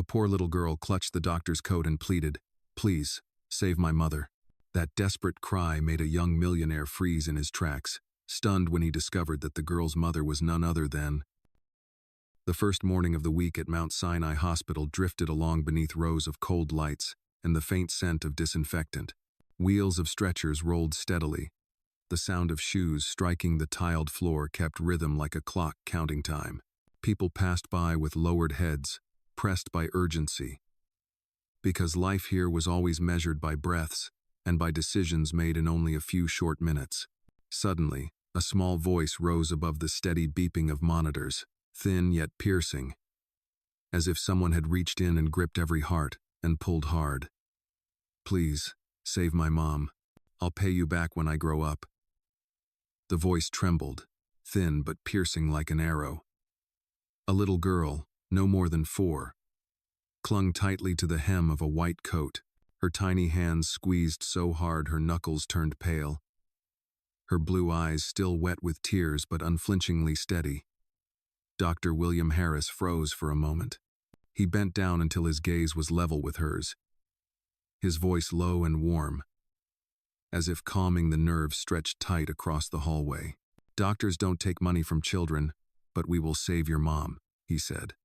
poor little girl clutched the doctor's coat and pleaded, "Please, save my mother." That desperate cry made a young millionaire freeze in his tracks, stunned when he discovered that the girl's mother was none other than. The first morning of the week at Mount Sinai Hospital drifted along beneath rows of cold lights and the faint scent of disinfectant. Wheels of stretchers rolled steadily. The sound of shoes striking the tiled floor kept rhythm like a clock counting time. People passed by with lowered heads, pressed by urgency. Because life here was always measured by breaths and by decisions made in only a few short minutes. Suddenly, a small voice rose above the steady beeping of monitors, thin yet piercing, as if someone had reached in and gripped every heart and pulled hard. "Please, save my mom. I'll pay you back when I grow up." The voice trembled, thin but piercing like an arrow. A little girl, no more than 4, clung tightly to the hem of a white coat, her tiny hands squeezed so hard her knuckles turned pale. Her blue eyes still wet with tears but unflinchingly steady. Dr. William Harris froze for a moment. He bent down until his gaze was level with hers, his voice low and warm, as if calming the nerves stretched tight across the hallway. "Doctors don't take money from children, but we will save your mom," he said.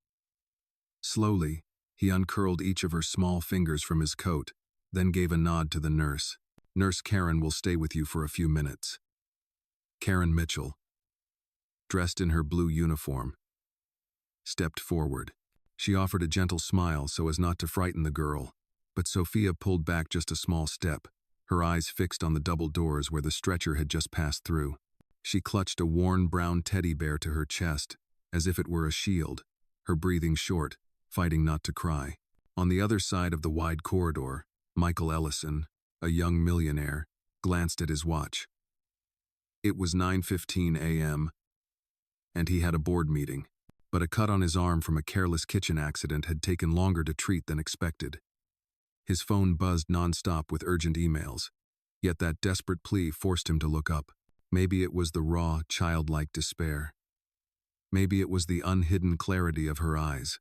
Slowly, he uncurled each of her small fingers from his coat, then gave a nod to the nurse. "Nurse Karen will stay with you for a few minutes." Karen Mitchell, dressed in her blue uniform, stepped forward. She offered a gentle smile so as not to frighten the girl, but Sophia pulled back just a small step, her eyes fixed on the double doors where the stretcher had just passed through. She clutched a worn brown teddy bear to her chest, as if it were a shield, her breathing short, fighting not to cry. On the other side of the wide corridor, Michael Ellison, a young millionaire, glanced at his watch. It was 9:15 a.m., and he had a board meeting, but a cut on his arm from a careless kitchen accident had taken longer to treat than expected. His phone buzzed nonstop with urgent emails, yet that desperate plea forced him to look up. Maybe it was the raw, childlike despair. Maybe it was the unhidden clarity of her eyes.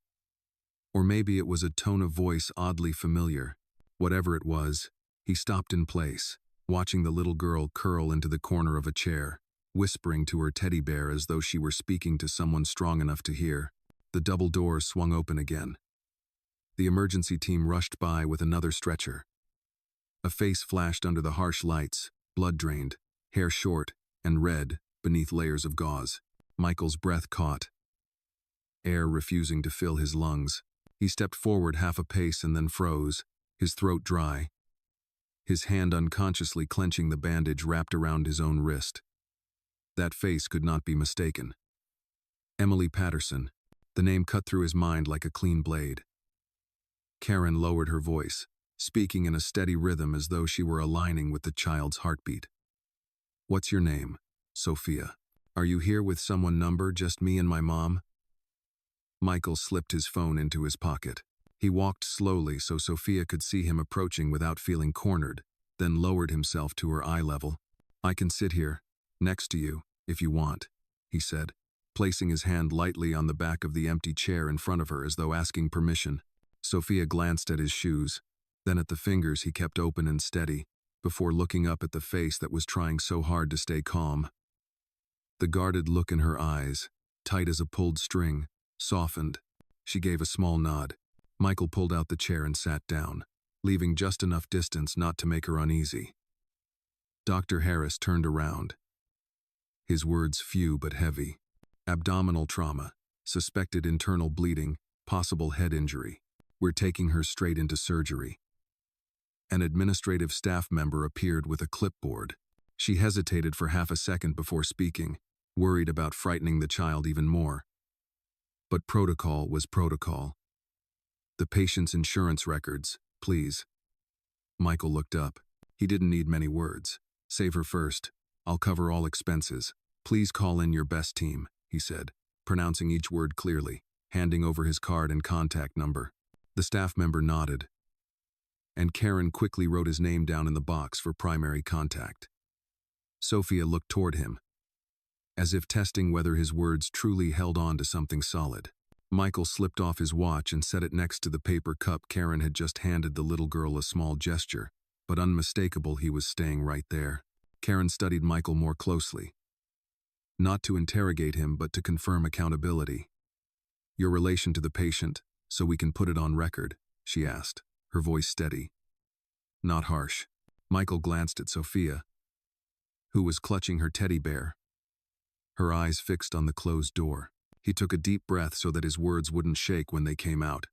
Or maybe it was a tone of voice oddly familiar. Whatever it was, he stopped in place, watching the little girl curl into the corner of a chair, whispering to her teddy bear as though she were speaking to someone strong enough to hear. The double doors swung open again. The emergency team rushed by with another stretcher. A face flashed under the harsh lights, blood-drained, hair short and red beneath layers of gauze. Michael's breath caught, air refusing to fill his lungs. He stepped forward half a pace and then froze, his throat dry, his hand unconsciously clenching the bandage wrapped around his own wrist. That face could not be mistaken. Emily Patterson. The name cut through his mind like a clean blade. Karen lowered her voice, speaking in a steady rhythm as though she were aligning with the child's heartbeat. "What's your name?" "Sophia." "Are you here with someone number, just me and my mom?" Michael slipped his phone into his pocket. He walked slowly so Sophia could see him approaching without feeling cornered, then lowered himself to her eye level. "I can sit here, next to you, if you want," he said, placing his hand lightly on the back of the empty chair in front of her as though asking permission. Sophia glanced at his shoes, then at the fingers he kept open and steady, before looking up at the face that was trying so hard to stay calm. The guarded look in her eyes, tight as a pulled string, softened. She gave a small nod. Michael pulled out the chair and sat down, leaving just enough distance not to make her uneasy. Dr. Harris turned around, his words few but heavy. "Abdominal trauma, suspected internal bleeding, possible head injury. We're taking her straight into surgery." An administrative staff member appeared with a clipboard. She hesitated for half a second before speaking, worried about frightening the child even more. But protocol was protocol. "The patient's insurance records, please." Michael looked up. He didn't need many words. "Save her first. I'll cover all expenses. Please call in your best team," he said, pronouncing each word clearly, handing over his card and contact number. The staff member nodded, and Karen quickly wrote his name down in the box for primary contact. Sophia looked toward him, as if testing whether his words truly held on to something solid. Michael slipped off his watch and set it next to the paper cup Karen had just handed the little girl a small gesture, but unmistakable he was staying right there. Karen studied Michael more closely. Not to interrogate him, but to confirm accountability. "Your relation to the patient, so we can put it on record?" she asked, her voice steady. Not harsh. Michael glanced at Sophia, who was clutching her teddy bear, her eyes fixed on the closed door. He took a deep breath so that his words wouldn't shake when they came out.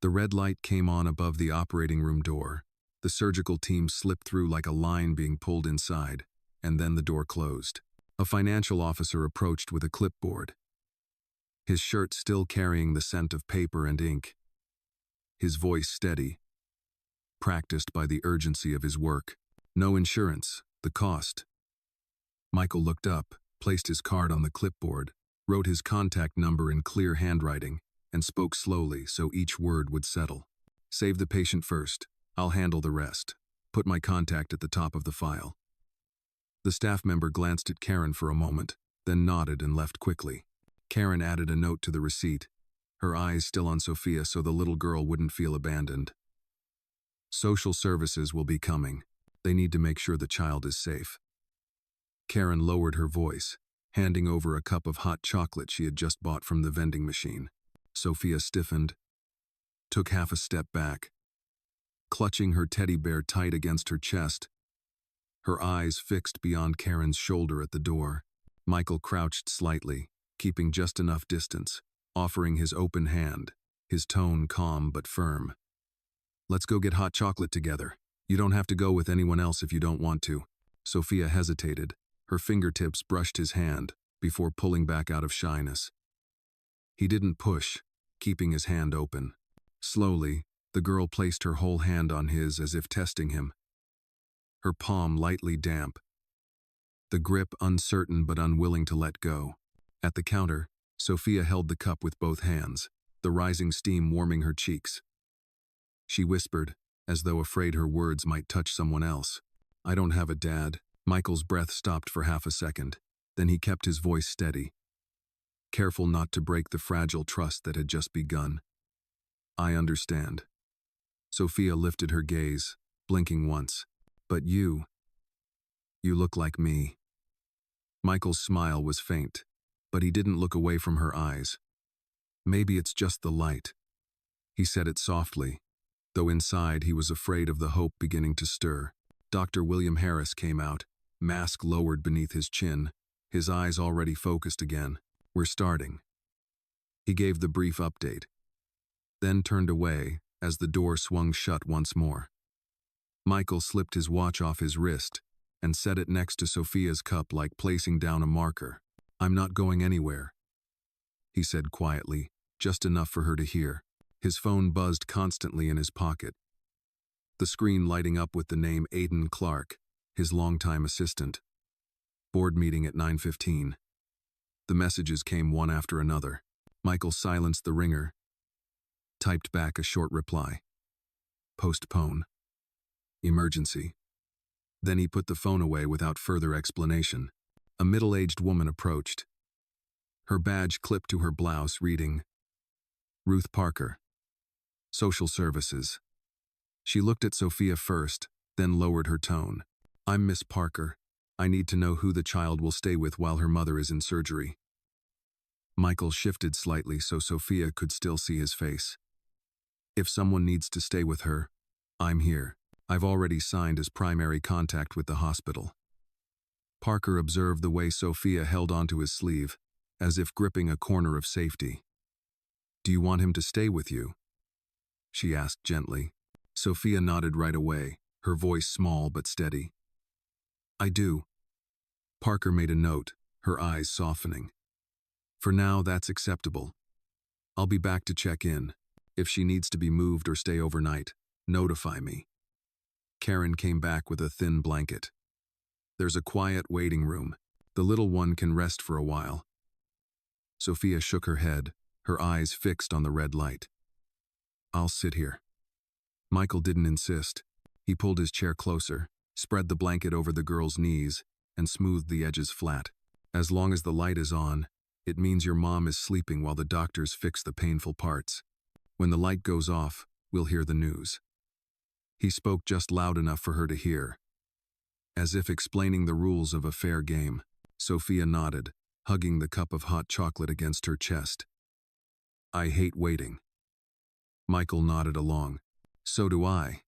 The red light came on above the operating room door. The surgical team slipped through like a line being pulled inside, and then the door closed. A financial officer approached with a clipboard, his shirt still carrying the scent of paper and ink, his voice steady, practiced by the urgency of his work. "No insurance, the cost." Michael looked up, placed his card on the clipboard, wrote his contact number in clear handwriting, and spoke slowly so each word would settle. "Save the patient first. I'll handle the rest. Put my contact at the top of the file." The staff member glanced at Karen for a moment, then nodded and left quickly. Karen added a note to the receipt, her eyes still on Sophia so the little girl wouldn't feel abandoned. "Social services will be coming. They need to make sure the child is safe." Karen lowered her voice, handing over a cup of hot chocolate she had just bought from the vending machine. Sophia stiffened, took half a step back, clutching her teddy bear tight against her chest, her eyes fixed beyond Karen's shoulder at the door. Michael crouched slightly, keeping just enough distance, offering his open hand, his tone calm but firm. "Let's go get hot chocolate together. You don't have to go with anyone else if you don't want to." Sophia hesitated. Her fingertips brushed his hand before pulling back out of shyness. He didn't push, keeping his hand open. Slowly, the girl placed her whole hand on his as if testing him, her palm lightly damp, the grip uncertain but unwilling to let go. At the counter, Sophia held the cup with both hands, the rising steam warming her cheeks. She whispered, as though afraid her words might touch someone else, "I don't have a dad." Michael's breath stopped for half a second, then he kept his voice steady, careful not to break the fragile trust that had just begun. "I understand." Sophia lifted her gaze, blinking once. "But you look like me." Michael's smile was faint, but he didn't look away from her eyes. "Maybe it's just the light." He said it softly, though inside he was afraid of the hope beginning to stir. Dr. William Harris came out, mask lowered beneath his chin, his eyes already focused again. "We're starting." He gave the brief update, then turned away as the door swung shut once more. Michael slipped his watch off his wrist and set it next to Sophia's cup like placing down a marker. "I'm not going anywhere," he said quietly, just enough for her to hear. His phone buzzed constantly in his pocket, the screen lighting up with the name Aidan Clark, his longtime assistant. "Board meeting at 9:15. The messages came one after another. Michael silenced the ringer, typed back a short reply. "Postpone. Emergency." Then he put the phone away without further explanation. A middle-aged woman approached, her badge clipped to her blouse reading, "Ruth Parker, Social Services." She looked at Sophia first, then lowered her tone. "I'm Miss Parker. I need to know who the child will stay with while her mother is in surgery." Michael shifted slightly so Sophia could still see his face. "If someone needs to stay with her, I'm here. I've already signed as primary contact with the hospital." Parker observed the way Sophia held onto his sleeve, as if gripping a corner of safety. "Do you want him to stay with you?" she asked gently. Sophia nodded right away, her voice small but steady. "I do." Parker made a note, her eyes softening. "For now, that's acceptable. I'll be back to check in. If she needs to be moved or stay overnight, notify me." Karen came back with a thin blanket. "There's a quiet waiting room. The little one can rest for a while." Sophia shook her head, her eyes fixed on the red light. "I'll sit here." Michael didn't insist. He pulled his chair closer, spread the blanket over the girl's knees, and smoothed the edges flat. "As long as the light is on, It means your mom is sleeping while the doctors fix the painful parts. When the light goes off, we'll hear the news." He spoke just loud enough for her to hear, as if explaining the rules of a fair game. Sophia nodded, hugging the cup of hot chocolate against her chest. "I hate waiting." Michael nodded along. "So do I.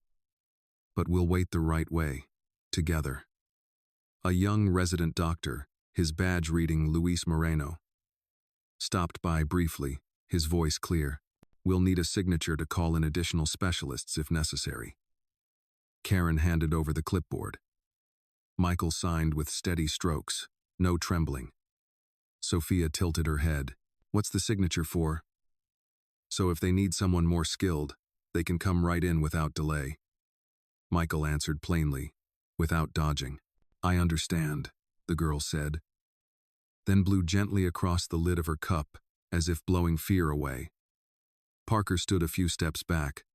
But we'll wait the right way, together." A young resident doctor, his badge reading Luis Moreno, stopped by briefly, his voice clear. "We'll need a signature to call in additional specialists if necessary." Karen handed over the clipboard. Michael signed with steady strokes, no trembling. Sophia tilted her head. "What's the signature for?" "So if they need someone more skilled, they can come right in without delay." Michael answered plainly, without dodging. "I understand," the girl said, then blew gently across the lid of her cup, as if blowing fear away. Parker stood a few steps back,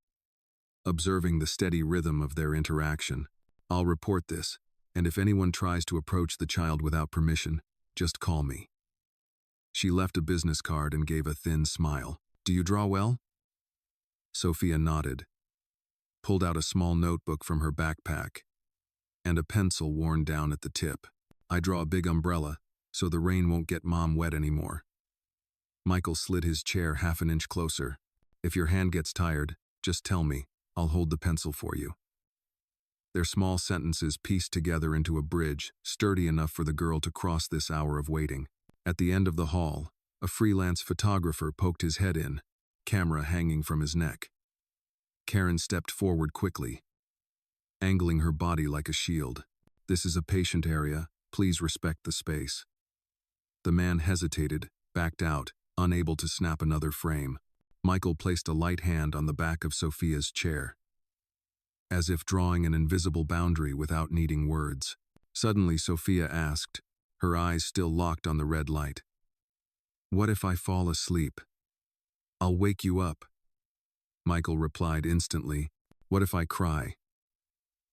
observing the steady rhythm of their interaction. "I'll report this, and if anyone tries to approach the child without permission, just call me." She left a business card and gave a thin smile. "Do you draw well?" Sophia nodded, pulled out a small notebook from her backpack, and a pencil worn down at the tip. "I draw a big umbrella, so the rain won't get Mom wet anymore." Michael slid his chair half an inch closer. "If your hand gets tired, just tell me. I'll hold the pencil for you." Their small sentences pieced together into a bridge, sturdy enough for the girl to cross this hour of waiting. At the end of the hall, a freelance photographer poked his head in, camera hanging from his neck. Karen stepped forward quickly, angling her body like a shield. "This is a patient area. Please respect the space." The man hesitated, backed out, unable to snap another frame. Michael placed a light hand on the back of Sophia's chair, as if drawing an invisible boundary without needing words. Suddenly Sophia asked, her eyes still locked on the red light, "What if I fall asleep?" "I'll wake you up." Michael replied instantly, "What if I cry?"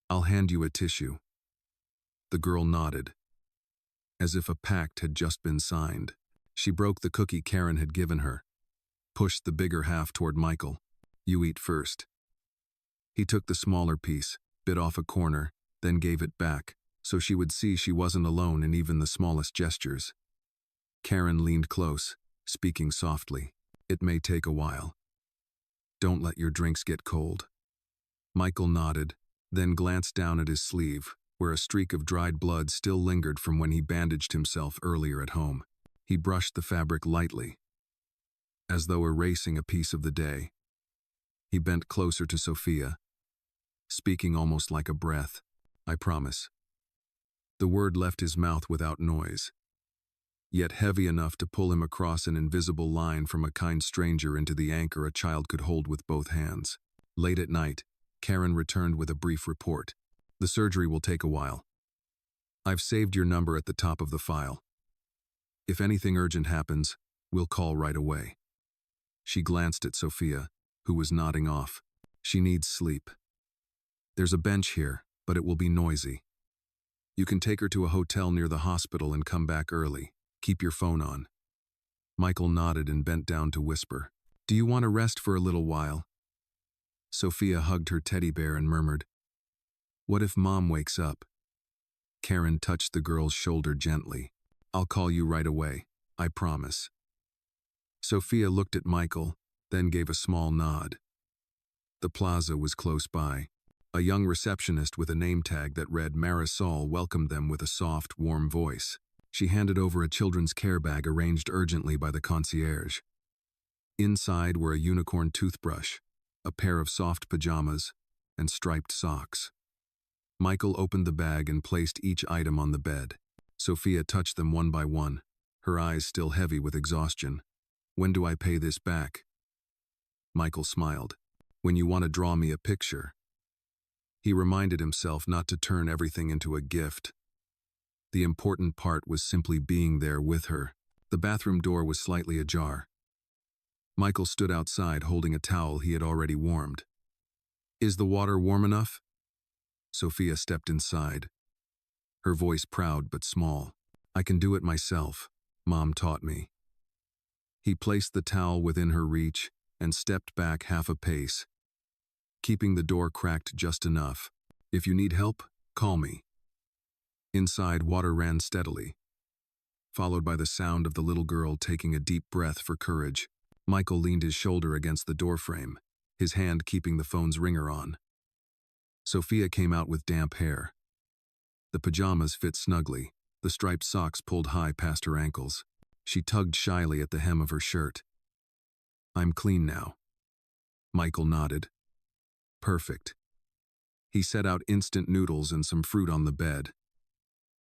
"I'll hand you a tissue." The girl nodded, as if a pact had just been signed. She broke the cookie Karen had given her, pushed the bigger half toward Michael. "You eat first." He took the smaller piece, bit off a corner, then gave it back, so she would see she wasn't alone in even the smallest gestures. Karen leaned close, speaking softly. "It may take a while. Don't let your drinks get cold." Michael nodded, then glanced down at his sleeve, where a streak of dried blood still lingered from when he bandaged himself earlier at home. He brushed the fabric lightly, as though erasing a piece of the day. He bent closer to Sophia, speaking almost like a breath. "I promise." The word left his mouth without noise, yet heavy enough to pull him across an invisible line from a kind stranger into the anchor a child could hold with both hands. Late at night, Karen returned with a brief report. "The surgery will take a while. I've saved your number at the top of the file. If anything urgent happens, we'll call right away." She glanced at Sophia, who was nodding off. "She needs sleep. There's a bench here, but it will be noisy. You can take her to a hotel near the hospital and come back early. Keep your phone on." Michael nodded and bent down to whisper, "Do you want to rest for a little while?" Sophia hugged her teddy bear and murmured, "What if Mom wakes up?" Karen touched the girl's shoulder gently. "I'll call you right away, I promise." Sophia looked at Michael, then gave a small nod. The plaza was close by. A young receptionist with a name tag that read Marisol welcomed them with a soft, warm voice. She handed over a children's care bag arranged urgently by the concierge. Inside were a unicorn toothbrush, a pair of soft pajamas, and striped socks. Michael opened the bag and placed each item on the bed. Sophia touched them one by one, her eyes still heavy with exhaustion. "When do I pay this back?" Michael smiled. "When you want to draw me a picture." He reminded himself not to turn everything into a gift. The important part was simply being there with her. The bathroom door was slightly ajar. Michael stood outside holding a towel he had already warmed. "Is the water warm enough?" Sophia stepped inside, her voice proud but small. "I can do it myself. Mom taught me." He placed the towel within her reach and stepped back half a pace, keeping the door cracked just enough. "If you need help, call me." Inside, water ran steadily, followed by the sound of the little girl taking a deep breath for courage. Michael leaned his shoulder against the doorframe, his hand keeping the phone's ringer on. Sophia came out with damp hair. The pajamas fit snugly, the striped socks pulled high past her ankles. She tugged shyly at the hem of her shirt. "I'm clean now." Michael nodded. "Perfect." He set out instant noodles and some fruit on the bed.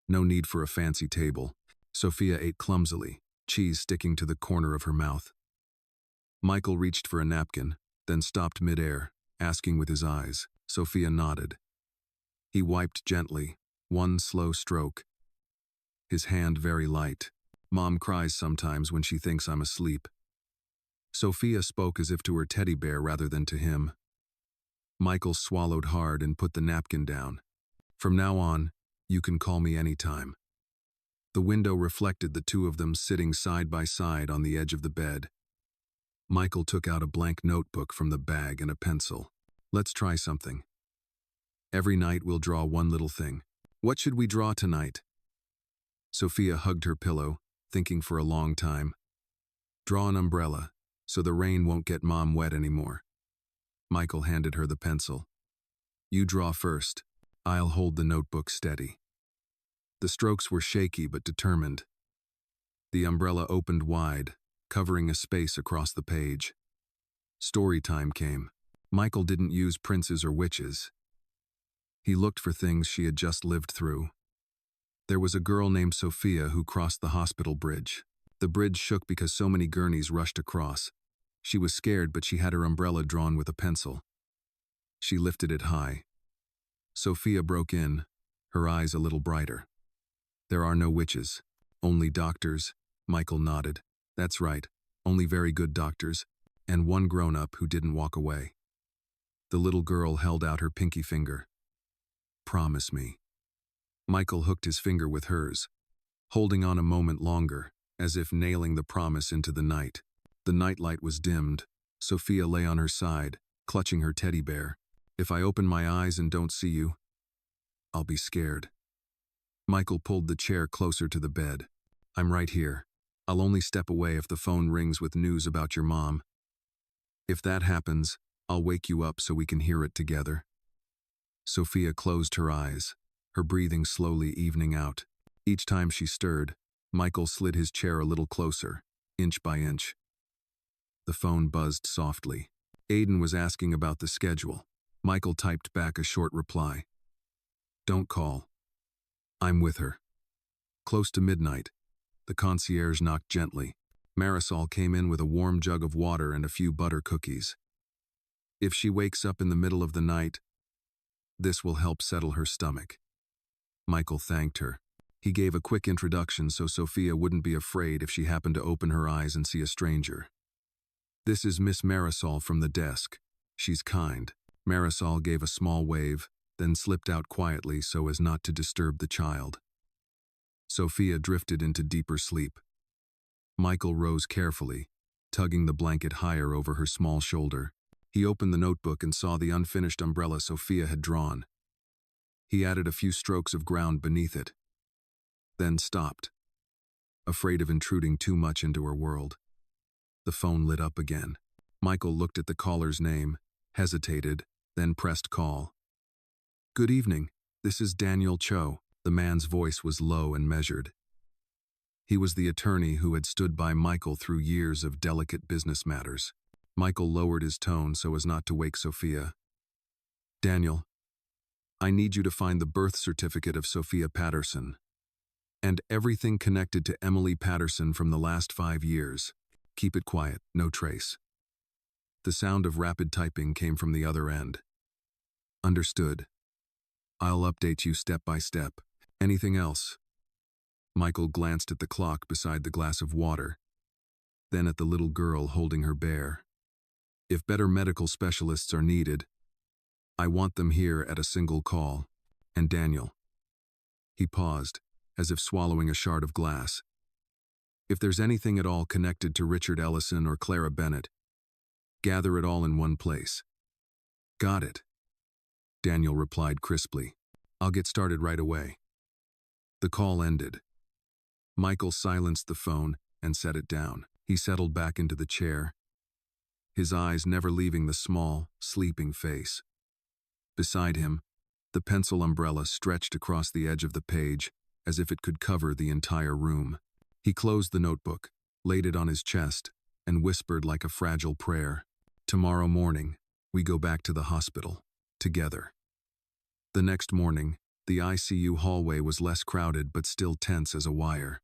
No need for a fancy table. Sophia ate clumsily, cheese sticking to the corner of her mouth. Michael reached for a napkin, then stopped midair, asking with his eyes. Sophia nodded. He wiped gently, one slow stroke. His hand very light. "Mom cries sometimes when she thinks I'm asleep." Sophia spoke as if to her teddy bear rather than to him. Michael swallowed hard and put the napkin down. "From now on, you can call me anytime." The window reflected the two of them sitting side by side on the edge of the bed. Michael took out a blank notebook from the bag and a pencil. "Let's try something. Every night we'll draw one little thing. What should we draw tonight?" Sophia hugged her pillow, thinking for a long time. "Draw an umbrella, so the rain won't get Mom wet anymore." Michael handed her the pencil. "You draw first. I'll hold the notebook steady." The strokes were shaky but determined. The umbrella opened wide, covering a space across the page. Story time came. Michael didn't use princes or witches. He looked for things she had just lived through. There was a girl named Sophia who crossed the hospital bridge. The bridge shook because so many gurneys rushed across. She was scared, but she had her umbrella drawn with a pencil. She lifted it high. Sophia broke in, her eyes a little brighter. "There are no witches, only doctors." Michael nodded. "That's right, only very good doctors, and one grown-up who didn't walk away." The little girl held out her pinky finger. "Promise me." Michael hooked his finger with hers, holding on a moment longer, as if nailing the promise into the night. The nightlight was dimmed. Sophia lay on her side, clutching her teddy bear. "If I open my eyes and don't see you, I'll be scared." Michael pulled the chair closer to the bed. "I'm right here. I'll only step away if the phone rings with news about your mom. If that happens, I'll wake you up so we can hear it together." Sophia closed her eyes, her breathing slowly evening out. Each time she stirred, Michael slid his chair a little closer, inch by inch. The phone buzzed softly. Aiden was asking about the schedule. Michael typed back a short reply. "Don't call. I'm with her." Close to midnight, the concierge knocked gently. Marisol came in with a warm jug of water and a few butter cookies. If she wakes up in the middle of the night, this will help settle her stomach. Michael thanked her. He gave a quick introduction so Sophia wouldn't be afraid if she happened to open her eyes and see a stranger. "This is Miss Marisol from the desk. She's kind." Marisol gave a small wave, then slipped out quietly so as not to disturb the child. Sophia drifted into deeper sleep. Michael rose carefully, tugging the blanket higher over her small shoulder. He opened the notebook and saw the unfinished umbrella Sophia had drawn. He added a few strokes of ground beneath it, then stopped, afraid of intruding too much into her world. The phone lit up again. Michael looked at the caller's name, hesitated, then pressed call. "Good evening, this is Daniel Cho." The man's voice was low and measured. He was the attorney who had stood by Michael through years of delicate business matters. Michael lowered his tone so as not to wake Sophia. "Daniel, I need you to find the birth certificate of Sophia Patterson and everything connected to Emily Patterson from the last 5 years. Keep it quiet, no trace." The sound of rapid typing came from the other end. "Understood. I'll update you step by step. Anything else?" Michael glanced at the clock beside the glass of water, then at the little girl holding her bear. "If better medical specialists are needed, I want them here at a single call. And Daniel." He paused, as if swallowing a shard of glass. If there's anything at all connected to Richard Ellison or Clara Bennett, gather it all in one place. Got it, Daniel replied crisply. I'll get started right away. The call ended. Michael silenced the phone and set it down. He settled back into the chair, his eyes never leaving the small, sleeping face. Beside him, the pencil umbrella stretched across the edge of the page as if it could cover the entire room. He closed the notebook, laid it on his chest, and whispered like a fragile prayer, "Tomorrow morning, we go back to the hospital, together." The next morning, the ICU hallway was less crowded but still tense as a wire.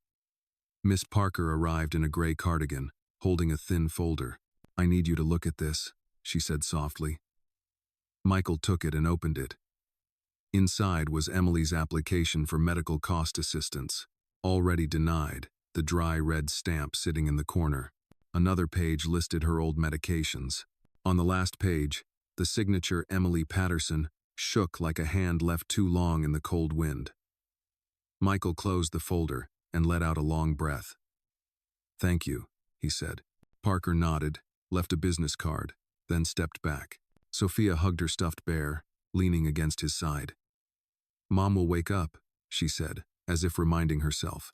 Miss Parker arrived in a gray cardigan, holding a thin folder. "I need you to look at this," she said softly. Michael took it and opened it. Inside was Emily's application for medical cost assistance, already denied, the dry red stamp sitting in the corner. Another page listed her old medications. On the last page, the signature Emily Patterson shook like a hand left too long in the cold wind. Michael closed the folder and let out a long breath. "Thank you," he said. Parker nodded, left a business card, then stepped back. Sophia hugged her stuffed bear, leaning against his side. "Mom will wake up," she said, as if reminding herself.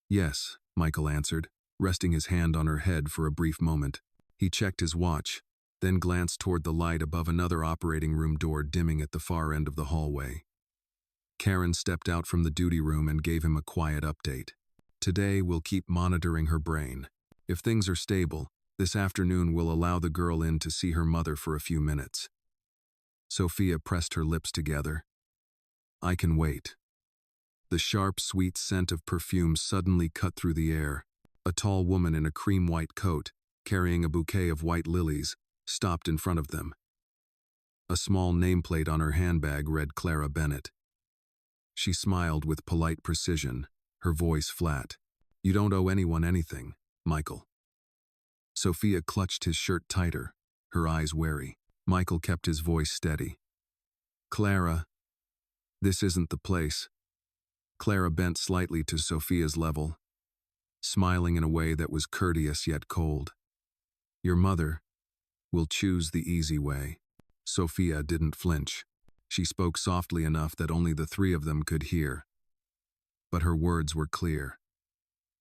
"Yes," Michael answered, resting his hand on her head for a brief moment. He checked his watch, then glanced toward the light above another operating room door dimming at the far end of the hallway. Karen stepped out from the duty room and gave him a quiet update. "Today we'll keep monitoring her brain. If things are stable, this afternoon we'll allow the girl in to see her mother for a few minutes." Sophia pressed her lips together. "I can wait." The sharp, sweet scent of perfume suddenly cut through the air. A tall woman in a cream-white coat, carrying a bouquet of white lilies, stopped in front of them. A small nameplate on her handbag read Clara Bennett. She smiled with polite precision, her voice flat. "You don't owe anyone anything, Michael." Sophia clutched his shirt tighter, her eyes wary. Michael kept his voice steady. "Clara, this isn't the place." Clara bent slightly to Sophia's level, smiling in a way that was courteous yet cold. "Your mother will choose the easy way." Sophia didn't flinch. She spoke softly enough that only the three of them could hear. But her words were clear.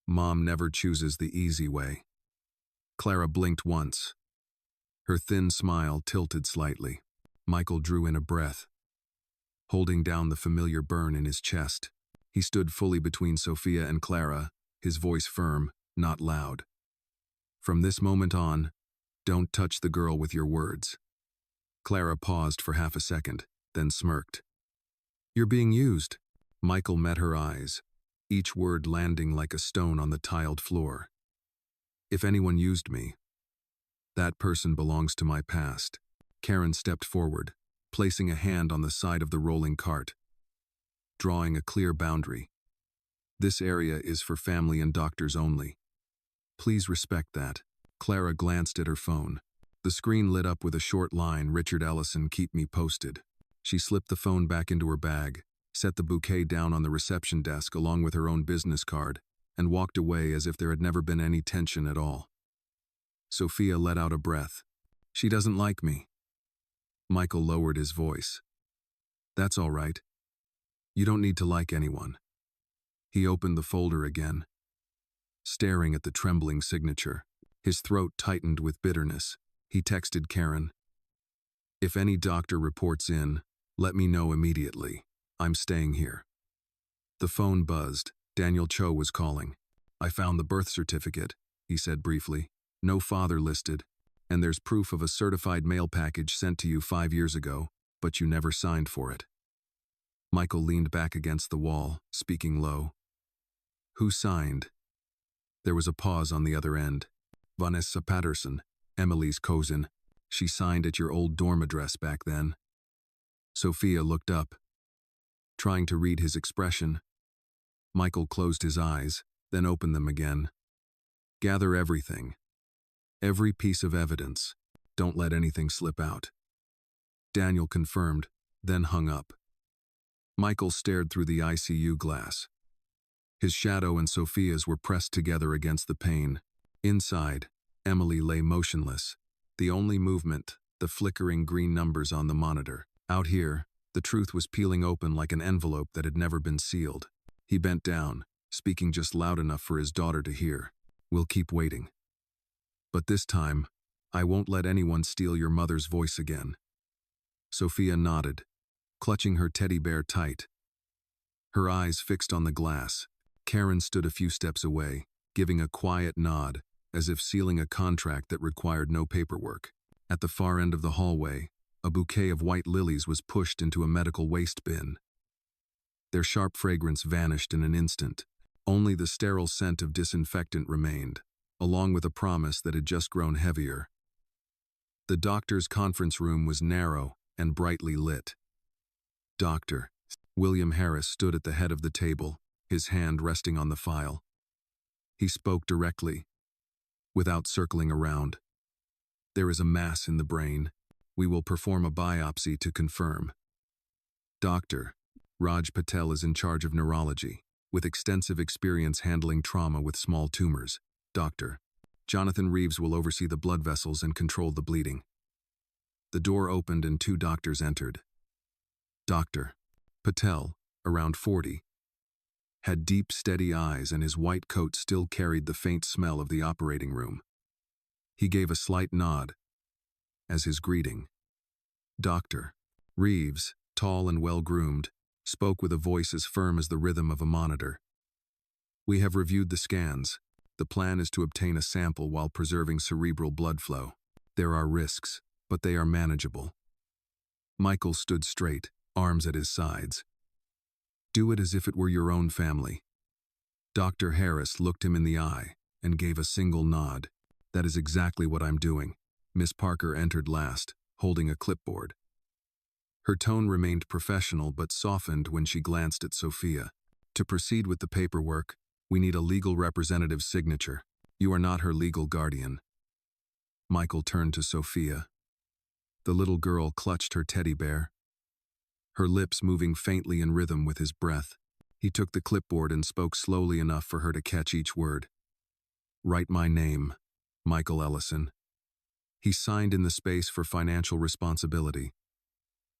"Mom never chooses the easy way." Clara blinked once. Her thin smile tilted slightly. Michael drew in a breath, holding down the familiar burn in his chest. He stood fully between Sophia and Clara, his voice firm, not loud. "From this moment on, don't touch the girl with your words." Clara paused for half a second, then smirked. "You're being used." Michael met her eyes, each word landing like a stone on the tiled floor. "If anyone used me, that person belongs to my past." Karen stepped forward, placing a hand on the side of the rolling cart, drawing a clear boundary. "This area is for family and doctors only. Please respect that." Clara glanced at her phone. The screen lit up with a short line, "Richard Ellison, keep me posted." She slipped the phone back into her bag, set the bouquet down on the reception desk along with her own business card, and walked away as if there had never been any tension at all. Sophia let out a breath. "She doesn't like me." Michael lowered his voice. "That's all right. You don't need to like anyone." He opened the folder again, staring at the trembling signature. His throat tightened with bitterness. He texted Karen, "If any doctor reports in, let me know immediately. I'm staying here." The phone buzzed. Daniel Cho was calling. "I found the birth certificate," he said briefly. "No father listed, and there's proof of a certified mail package sent to you 5 years ago, but you never signed for it." Michael leaned back against the wall, speaking low. "Who signed?" There was a pause on the other end. "Vanessa Patterson, Emily's cousin. She signed at your old dorm address back then." Sophia looked up, trying to read his expression. Michael closed his eyes, then opened them again. "Gather everything. Every piece of evidence. Don't let anything slip out." Daniel confirmed, then hung up. Michael stared through the ICU glass. His shadow and Sophia's were pressed together against the pane. Inside, Emily lay motionless. The only movement, the flickering green numbers on the monitor. Out here, the truth was peeling open like an envelope that had never been sealed. He bent down, speaking just loud enough for his daughter to hear. "We'll keep waiting. But this time, I won't let anyone steal your mother's voice again." Sophia nodded, clutching her teddy bear tight, her eyes fixed on the glass. Karen stood a few steps away, giving a quiet nod, as if sealing a contract that required no paperwork. At the far end of the hallway, a bouquet of white lilies was pushed into a medical waste bin. Their sharp fragrance vanished in an instant. Only the sterile scent of disinfectant remained, along with a promise that had just grown heavier. The doctor's conference room was narrow and brightly lit. Dr. William Harris stood at the head of the table, his hand resting on the file. He spoke directly, without circling around. "There is a mass in the brain. We will perform a biopsy to confirm. Dr. Raj Patel is in charge of neurology, with extensive experience handling trauma with small tumors. Dr. Jonathan Reeves will oversee the blood vessels and control the bleeding." The door opened and 2 doctors entered. Dr. Patel, around 40, had deep, steady eyes, and his white coat still carried the faint smell of the operating room. He gave a slight nod as his greeting. Dr. Reeves, tall and well-groomed, spoke with a voice as firm as the rhythm of a monitor. "We have reviewed the scans. The plan is to obtain a sample while preserving cerebral blood flow. There are risks, but they are manageable." Michael stood straight, arms at his sides. "Do it as if it were your own family." Dr. Harris looked him in the eye and gave a single nod. "That is exactly what I'm doing." Miss Parker entered last, holding a clipboard. Her tone remained professional but softened when she glanced at Sophia. "To proceed with the paperwork, we need a legal representative's signature. You are not her legal guardian." Michael turned to Sophia. The little girl clutched her teddy bear, her lips moving faintly in rhythm with his breath. He took the clipboard and spoke slowly enough for her to catch each word. "Write my name, Michael Ellison." He signed in the space for financial responsibility,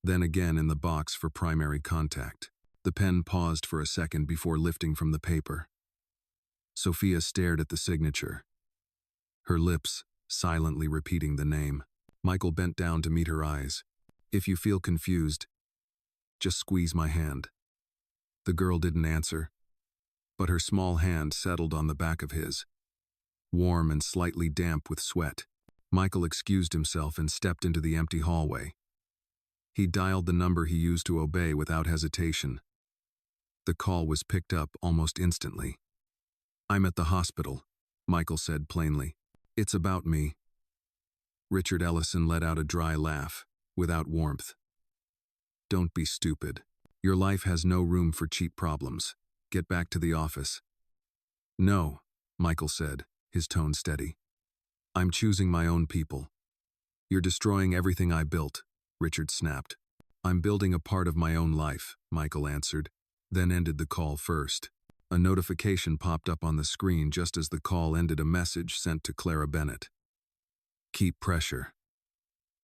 then again in the box for primary contact. The pen paused for a second before lifting from the paper. Sophia stared at the signature, her lips silently repeating the name. Michael bent down to meet her eyes. "If you feel confused, just squeeze my hand." The girl didn't answer, but her small hand settled on the back of his, warm and slightly damp with sweat. Michael excused himself and stepped into the empty hallway. He dialed the number he used to obey without hesitation. The call was picked up almost instantly. "I'm at the hospital," Michael said plainly. "It's about me." Richard Ellison let out a dry laugh, without warmth. "Don't be stupid. Your life has no room for cheap problems. Get back to the office." "No," Michael said, his tone steady. "I'm choosing my own people." "You're destroying everything I built," Richard snapped. "I'm building a part of my own life," Michael answered, then ended the call first. A notification popped up on the screen just as the call ended, a message sent to Clara Bennett. "Keep pressure."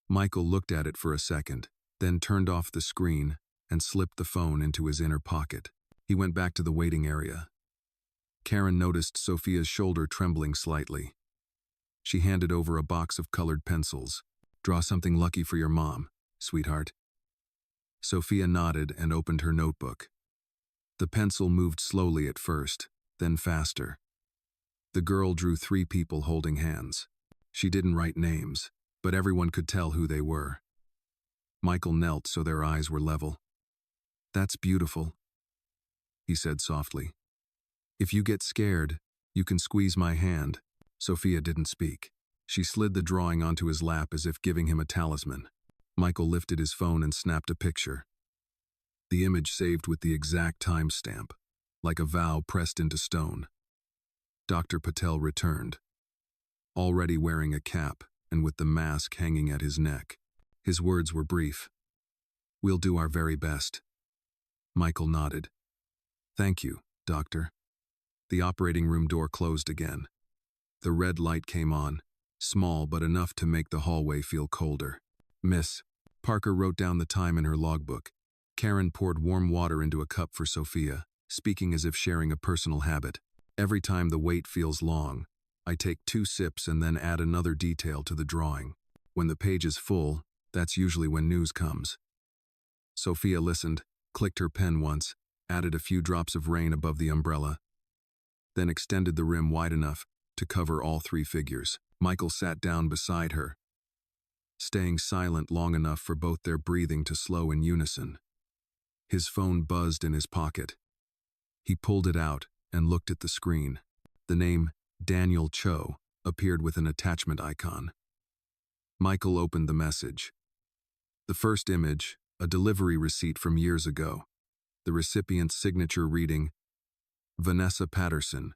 Michael looked at it for a second, then turned off the screen and slipped the phone into his inner pocket. He went back to the waiting area. Karen noticed Sophia's shoulder trembling slightly. She handed over a box of colored pencils. "Draw something lucky for your mom, sweetheart." Sophia nodded and opened her notebook. The pencil moved slowly at first, then faster. The girl drew 3 people holding hands. She didn't write names, but everyone could tell who they were. Michael knelt so their eyes were level. "That's beautiful," he said softly. "If you get scared, you can squeeze my hand." Sophia didn't speak. She slid the drawing onto his lap as if giving him a talisman. Michael lifted his phone and snapped a picture. The image saved with the exact timestamp, like a vow pressed into stone. Dr. Patel returned, already wearing a cap and with the mask hanging at his neck. His words were brief. "We'll do our very best." Michael nodded. "Thank you, Doctor." The operating room door closed again. The red light came on, small but enough to make the hallway feel colder. Miss. Parker wrote down the time in her logbook. Karen poured warm water into a cup for Sophia, speaking as if sharing a personal habit. Every time the wait feels long, I take 2 sips and then add another detail to the drawing. When the page is full, that's usually when news comes. Sophia listened, clicked her pen once, added a few drops of rain above the umbrella, then extended the rim wide enough to cover all 3 figures. Michael sat down beside her, staying silent long enough for both their breathing to slow in unison. His phone buzzed in his pocket. He pulled it out and looked at the screen. The name, Daniel Cho, appeared with an attachment icon. Michael opened the message. The first image, a delivery receipt from years ago. The recipient's signature reading, Vanessa Patterson,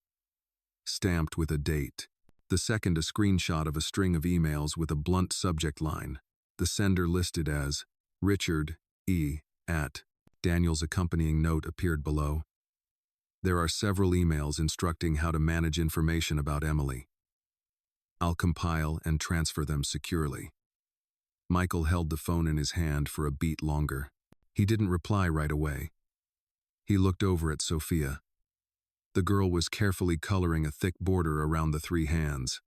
stamped with a date. The second, a screenshot of a string of emails with a blunt subject line. The sender listed as Richard E. at. Daniel's accompanying note appeared below. There are several emails instructing how to manage information about Emily. I'll compile and transfer them securely. Michael held the phone in his hand for a beat longer. He didn't reply right away. He looked over at Sophia. The girl was carefully coloring a thick border around the 3 hands.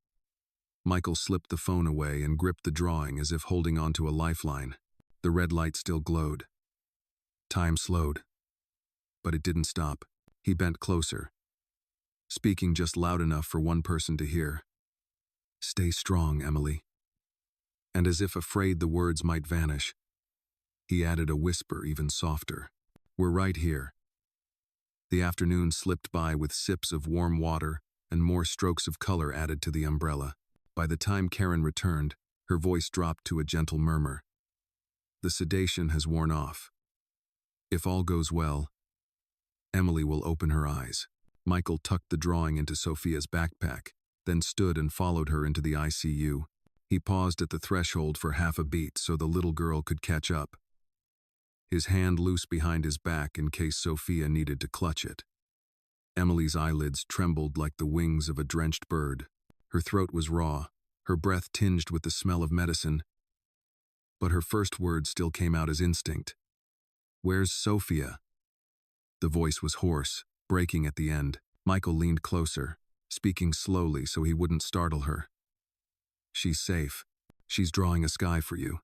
Michael slipped the phone away and gripped the drawing as if holding onto a lifeline. The red light still glowed. Time slowed. But it didn't stop. He bent closer, speaking just loud enough for one person to hear. Stay strong, Emily. And as if afraid the words might vanish, he added a whisper even softer. We're right here. The afternoon slipped by with sips of warm water and more strokes of color added to the umbrella. By the time Karen returned, her voice dropped to a gentle murmur. The sedation has worn off. If all goes well, Emily will open her eyes. Michael tucked the drawing into Sophia's backpack, then stood and followed her into the ICU. He paused at the threshold for half a beat so the little girl could catch up, his hand loose behind his back in case Sophia needed to clutch it. Emily's eyelids trembled like the wings of a drenched bird. Her throat was raw, her breath tinged with the smell of medicine, but her first words still came out as instinct. Where's Sophia? The voice was hoarse, breaking at the end. Michael leaned closer, speaking slowly so he wouldn't startle her. She's safe. She's drawing a sky for you.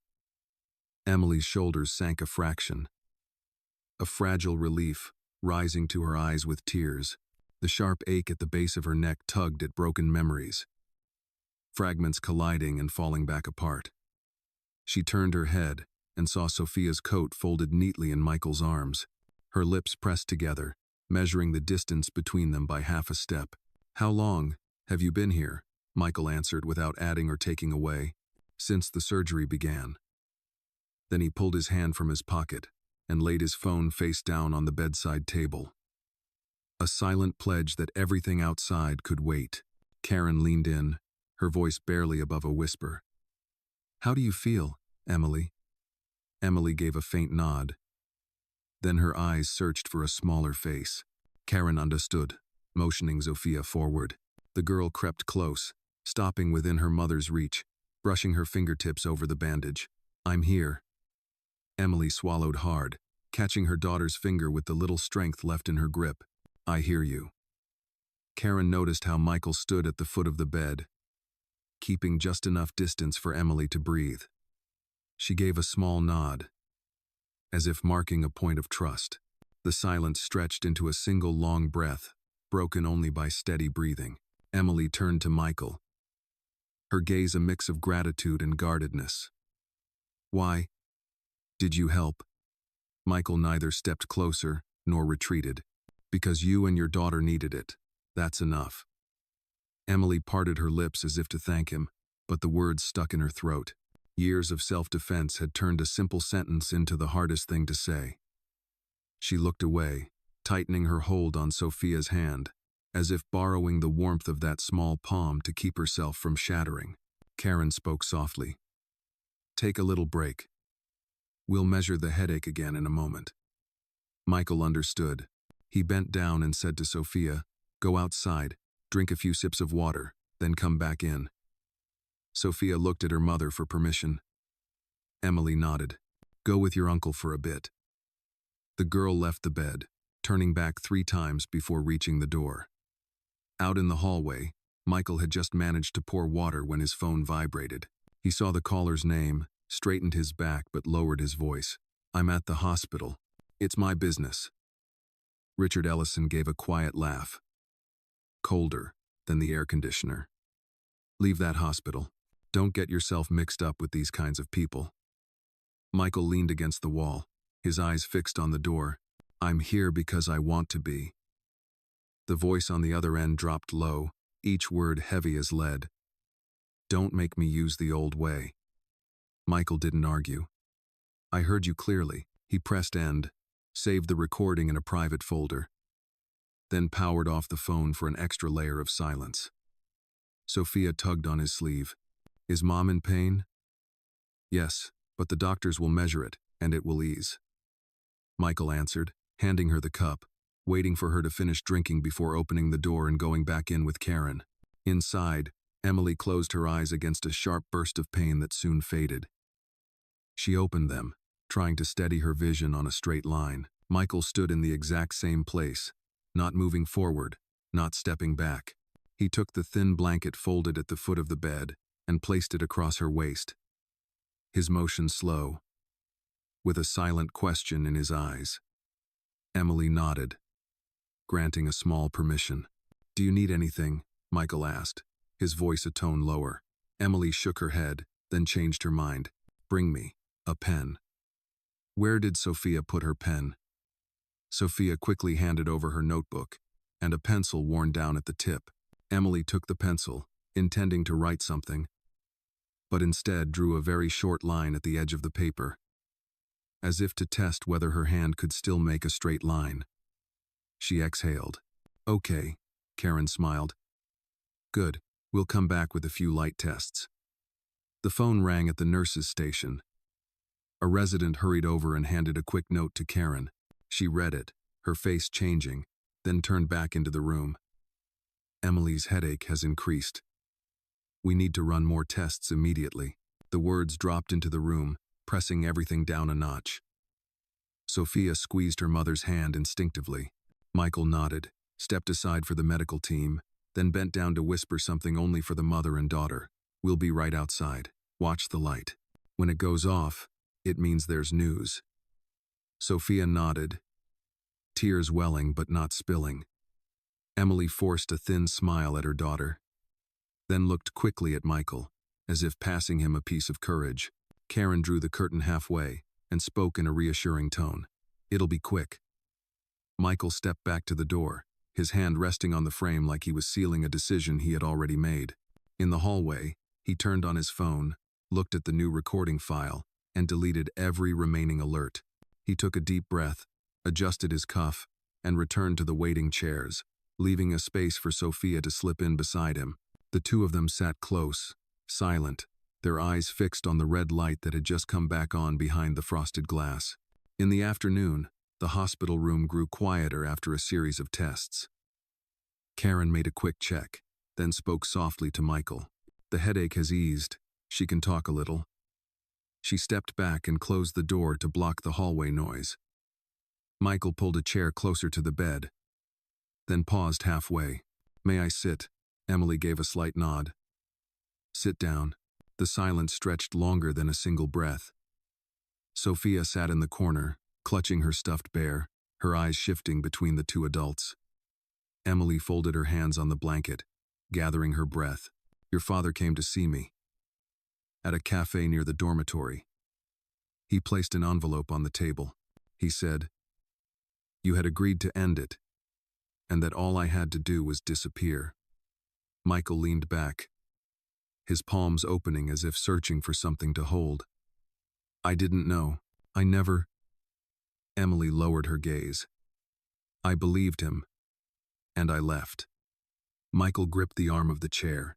Emily's shoulders sank a fraction. A fragile relief, rising to her eyes with tears. The sharp ache at the base of her neck tugged at broken memories, fragments colliding and falling back apart. She turned her head and saw Sophia's coat folded neatly in Michael's arms, her lips pressed together, measuring the distance between them by half a step. How long have you been here? Michael answered without adding or taking away. Since the surgery began. Then he pulled his hand from his pocket and laid his phone face down on the bedside table. A silent pledge that everything outside could wait. Karen leaned in, her voice barely above a whisper. How do you feel, Emily? Emily gave a faint nod. Then her eyes searched for a smaller face. Karen understood, motioning Sophia forward. The girl crept close, stopping within her mother's reach, brushing her fingertips over the bandage. I'm here. Emily swallowed hard, catching her daughter's finger with the little strength left in her grip. I hear you. Karen noticed how Michael stood at the foot of the bed, keeping just enough distance for Emily to breathe. She gave a small nod, as if marking a point of trust. The silence stretched into a single long breath, broken only by steady breathing. Emily turned to Michael, her gaze a mix of gratitude and guardedness. Why did you help? Michael neither stepped closer nor retreated. Because you and your daughter needed it. That's enough. Emily parted her lips as if to thank him, but the words stuck in her throat. Years of self-defense had turned a simple sentence into the hardest thing to say. She looked away, tightening her hold on Sophia's hand, as if borrowing the warmth of that small palm to keep herself from shattering. Karen spoke softly. Take a little break. We'll measure the headache again in a moment. Michael understood. He bent down and said to Sophia, Go outside, drink a few sips of water, then come back in. Sophia looked at her mother for permission. Emily nodded. Go with your uncle for a bit. The girl left the bed, turning back 3 times before reaching the door. Out in the hallway, Michael had just managed to pour water when his phone vibrated. He saw the caller's name, straightened his back but lowered his voice. I'm at the hospital. It's my business. Richard Ellison gave a quiet laugh. Colder than the air conditioner. Leave that hospital. Don't get yourself mixed up with these kinds of people. Michael leaned against the wall, his eyes fixed on the door. I'm here because I want to be. The voice on the other end dropped low, each word heavy as lead. Don't make me use the old way. Michael didn't argue. I heard you clearly. He pressed end, saved the recording in a private folder, then powered off the phone for an extra layer of silence. Sophia tugged on his sleeve. Is Mom in pain? Yes, but the doctors will measure it, and it will ease. Michael answered, handing her the cup, waiting for her to finish drinking before opening the door and going back in with Karen. Inside, Emily closed her eyes against a sharp burst of pain that soon faded. She opened them, trying to steady her vision on a straight line. Michael stood in the exact same place, not moving forward, not stepping back. He took the thin blanket folded at the foot of the bed and placed it across her waist. His motion slow, with a silent question in his eyes. Emily nodded, granting a small permission. Do you need anything? Michael asked, his voice a tone lower. Emily shook her head, then changed her mind. Bring me a pen. Where did Sophia put her pen? Sophia quickly handed over her notebook and a pencil worn down at the tip. Emily took the pencil, intending to write something, but instead drew a very short line at the edge of the paper, as if to test whether her hand could still make a straight line. She exhaled. Okay, Karen smiled. Good, we'll come back with a few light tests. The phone rang at the nurse's station. A resident hurried over and handed a quick note to Karen. She read it, her face changing, then turned back into the room. Emily's headache has increased. We need to run more tests immediately. The words dropped into the room, pressing everything down a notch. Sophia squeezed her mother's hand instinctively. Michael nodded, stepped aside for the medical team, then bent down to whisper something only for the mother and daughter. We'll be right outside. Watch the light. When it goes off, it means there's news. Sophia nodded, tears welling but not spilling. Emily forced a thin smile at her daughter, then looked quickly at Michael, as if passing him a piece of courage. Karen drew the curtain halfway and spoke in a reassuring tone. It'll be quick. Michael stepped back to the door, his hand resting on the frame like he was sealing a decision he had already made. In the hallway, he turned on his phone, looked at the new recording file, and deleted every remaining alert. He took a deep breath, adjusted his cuff, and returned to the waiting chairs, leaving a space for Sophia to slip in beside him. The two of them sat close, silent, their eyes fixed on the red light that had just come back on behind the frosted glass. In the afternoon, the hospital room grew quieter after a series of tests. Karen made a quick check, then spoke softly to Michael. The headache has eased. She can talk a little. She stepped back and closed the door to block the hallway noise. Michael pulled a chair closer to the bed, then paused halfway. May I sit? Emily gave a slight nod. Sit down. The silence stretched longer than a single breath. Sophia sat in the corner, clutching her stuffed bear, her eyes shifting between the two adults. Emily folded her hands on the blanket, gathering her breath. Your father came to see me. At a cafe near the dormitory. He placed an envelope on the table. He said, you had agreed to end it, and that all I had to do was disappear. Michael leaned back, his palms opening as if searching for something to hold. I didn't know. I never... Emily lowered her gaze. I believed him, and I left. Michael gripped the arm of the chair.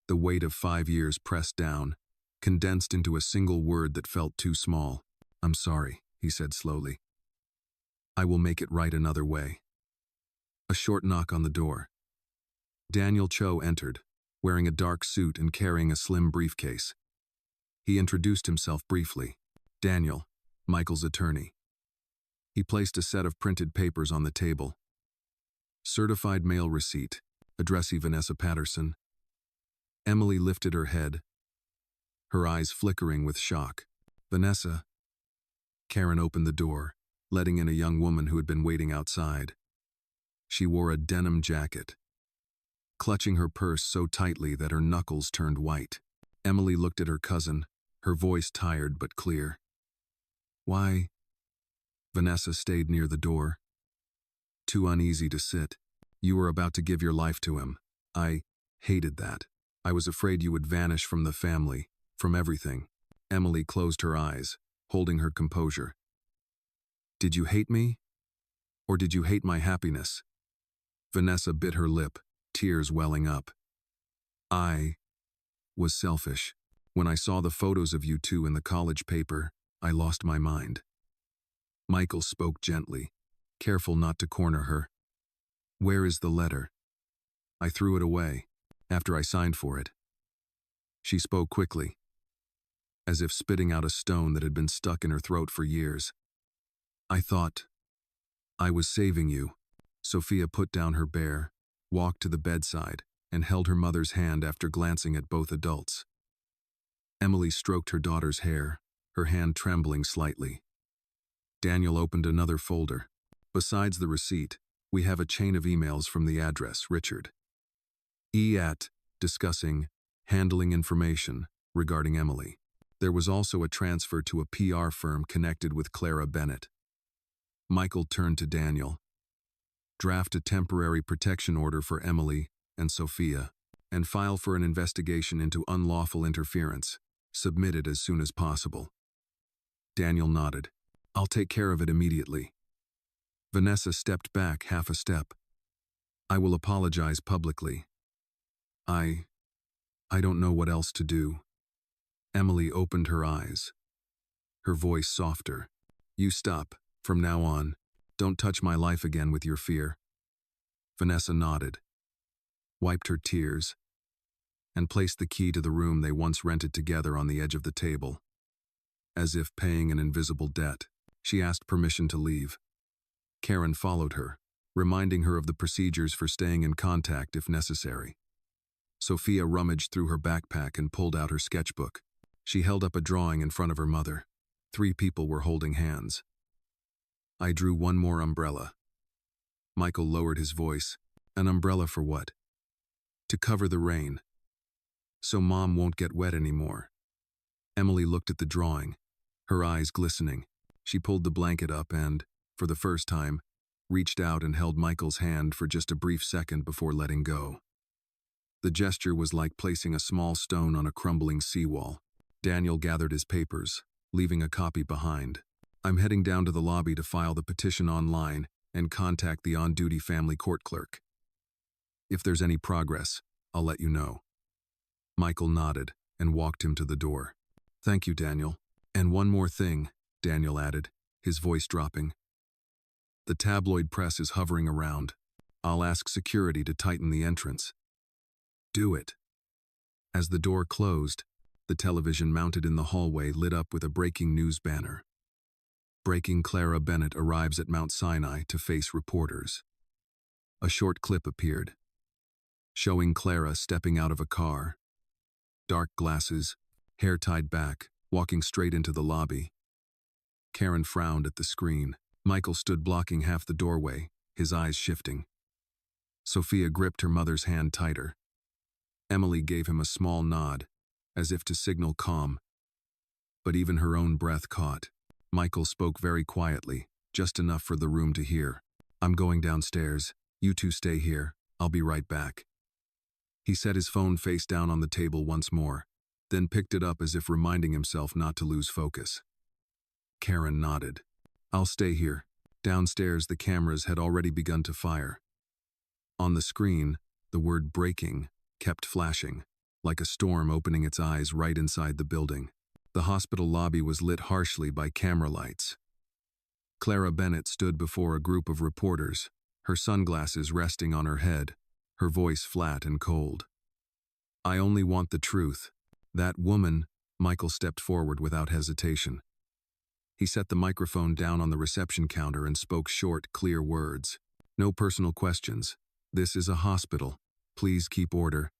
The weight of 5 years pressed down, condensed into a single word that felt too small. I'm sorry, he said slowly. I will make it right another way. A short knock on the door. Daniel Cho entered, wearing a dark suit and carrying a slim briefcase. He introduced himself briefly. Daniel, Michael's attorney. He placed a set of printed papers on the table. Certified mail receipt, addressee Vanessa Patterson. Emily lifted her head, her eyes flickering with shock. Vanessa. Karen opened the door, letting in a young woman who had been waiting outside. She wore a denim jacket, clutching her purse so tightly that her knuckles turned white. Emily looked at her cousin, her voice tired but clear. Why? Vanessa stayed near the door. Too uneasy to sit. You were about to give your life to him. I hated that. I was afraid you would vanish from the family, from everything. Emily closed her eyes, holding her composure. Did you hate me? Or did you hate my happiness? Vanessa bit her lip, tears welling up. I was selfish. When I saw the photos of you two in the college paper, I lost my mind. Michael spoke gently, careful not to corner her. Where is the letter? I threw it away, after I signed for it. She spoke quickly, as if spitting out a stone that had been stuck in her throat for years. I thought I was saving you. Sophia put down her bear, walked to the bedside, and held her mother's hand after glancing at both adults. Emily stroked her daughter's hair, her hand trembling slightly. Daniel opened another folder. Besides the receipt, we have a chain of emails from the address, Richard E. at, discussing, handling information regarding Emily. There was also a transfer to a PR firm connected with Clara Bennett. Michael turned to Daniel. Draft a temporary protection order for Emily and Sophia, and file for an investigation into unlawful interference. Submit it as soon as possible. Daniel nodded. I'll take care of it immediately. Vanessa stepped back half a step. I will apologize publicly. I don't know what else to do. Emily opened her eyes, her voice softer. You stop, from now on. Don't touch my life again with your fear. Vanessa nodded, wiped her tears, and placed the key to the room they once rented together on the edge of the table. As if paying an invisible debt, she asked permission to leave. Karen followed her, reminding her of the procedures for staying in contact if necessary. Sophia rummaged through her backpack and pulled out her sketchbook. She held up a drawing in front of her mother. 3 people were holding hands. I drew one more umbrella. Michael lowered his voice. An umbrella for what? To cover the rain. So Mom won't get wet anymore. Emily looked at the drawing, her eyes glistening. She pulled the blanket up and, for the first time, reached out and held Michael's hand for just a brief second before letting go. The gesture was like placing a small stone on a crumbling seawall. Daniel gathered his papers, leaving a copy behind. I'm heading down to the lobby to file the petition online and contact the on-duty family court clerk. If there's any progress, I'll let you know. Michael nodded and walked him to the door. Thank you, Daniel. And one more thing, Daniel added, his voice dropping. The tabloid press is hovering around. I'll ask security to tighten the entrance. Do it. As the door closed, the television mounted in the hallway lit up with a breaking news banner. Breaking: Clara Bennett arrives at Mount Sinai to face reporters. A short clip appeared, showing Clara stepping out of a car. Dark glasses, hair tied back, walking straight into the lobby. Karen frowned at the screen. Michael stood blocking half the doorway, his eyes shifting. Sophia gripped her mother's hand tighter. Emily gave him a small nod, as if to signal calm. But even her own breath caught. Michael spoke very quietly, just enough for the room to hear. I'm going downstairs. You two stay here. I'll be right back. He set his phone face down on the table once more, then picked it up as if reminding himself not to lose focus. Karen nodded. I'll stay here. Downstairs, the cameras had already begun to fire. On the screen, the word breaking kept flashing, like a storm opening its eyes right inside the building. The hospital lobby was lit harshly by camera lights. Clara Bennett stood before a group of reporters, her sunglasses resting on her head, her voice flat and cold. "I only want the truth. That woman," Michael stepped forward without hesitation. He set the microphone down on the reception counter and spoke short, clear words. "No personal questions. This is a hospital. Please keep order."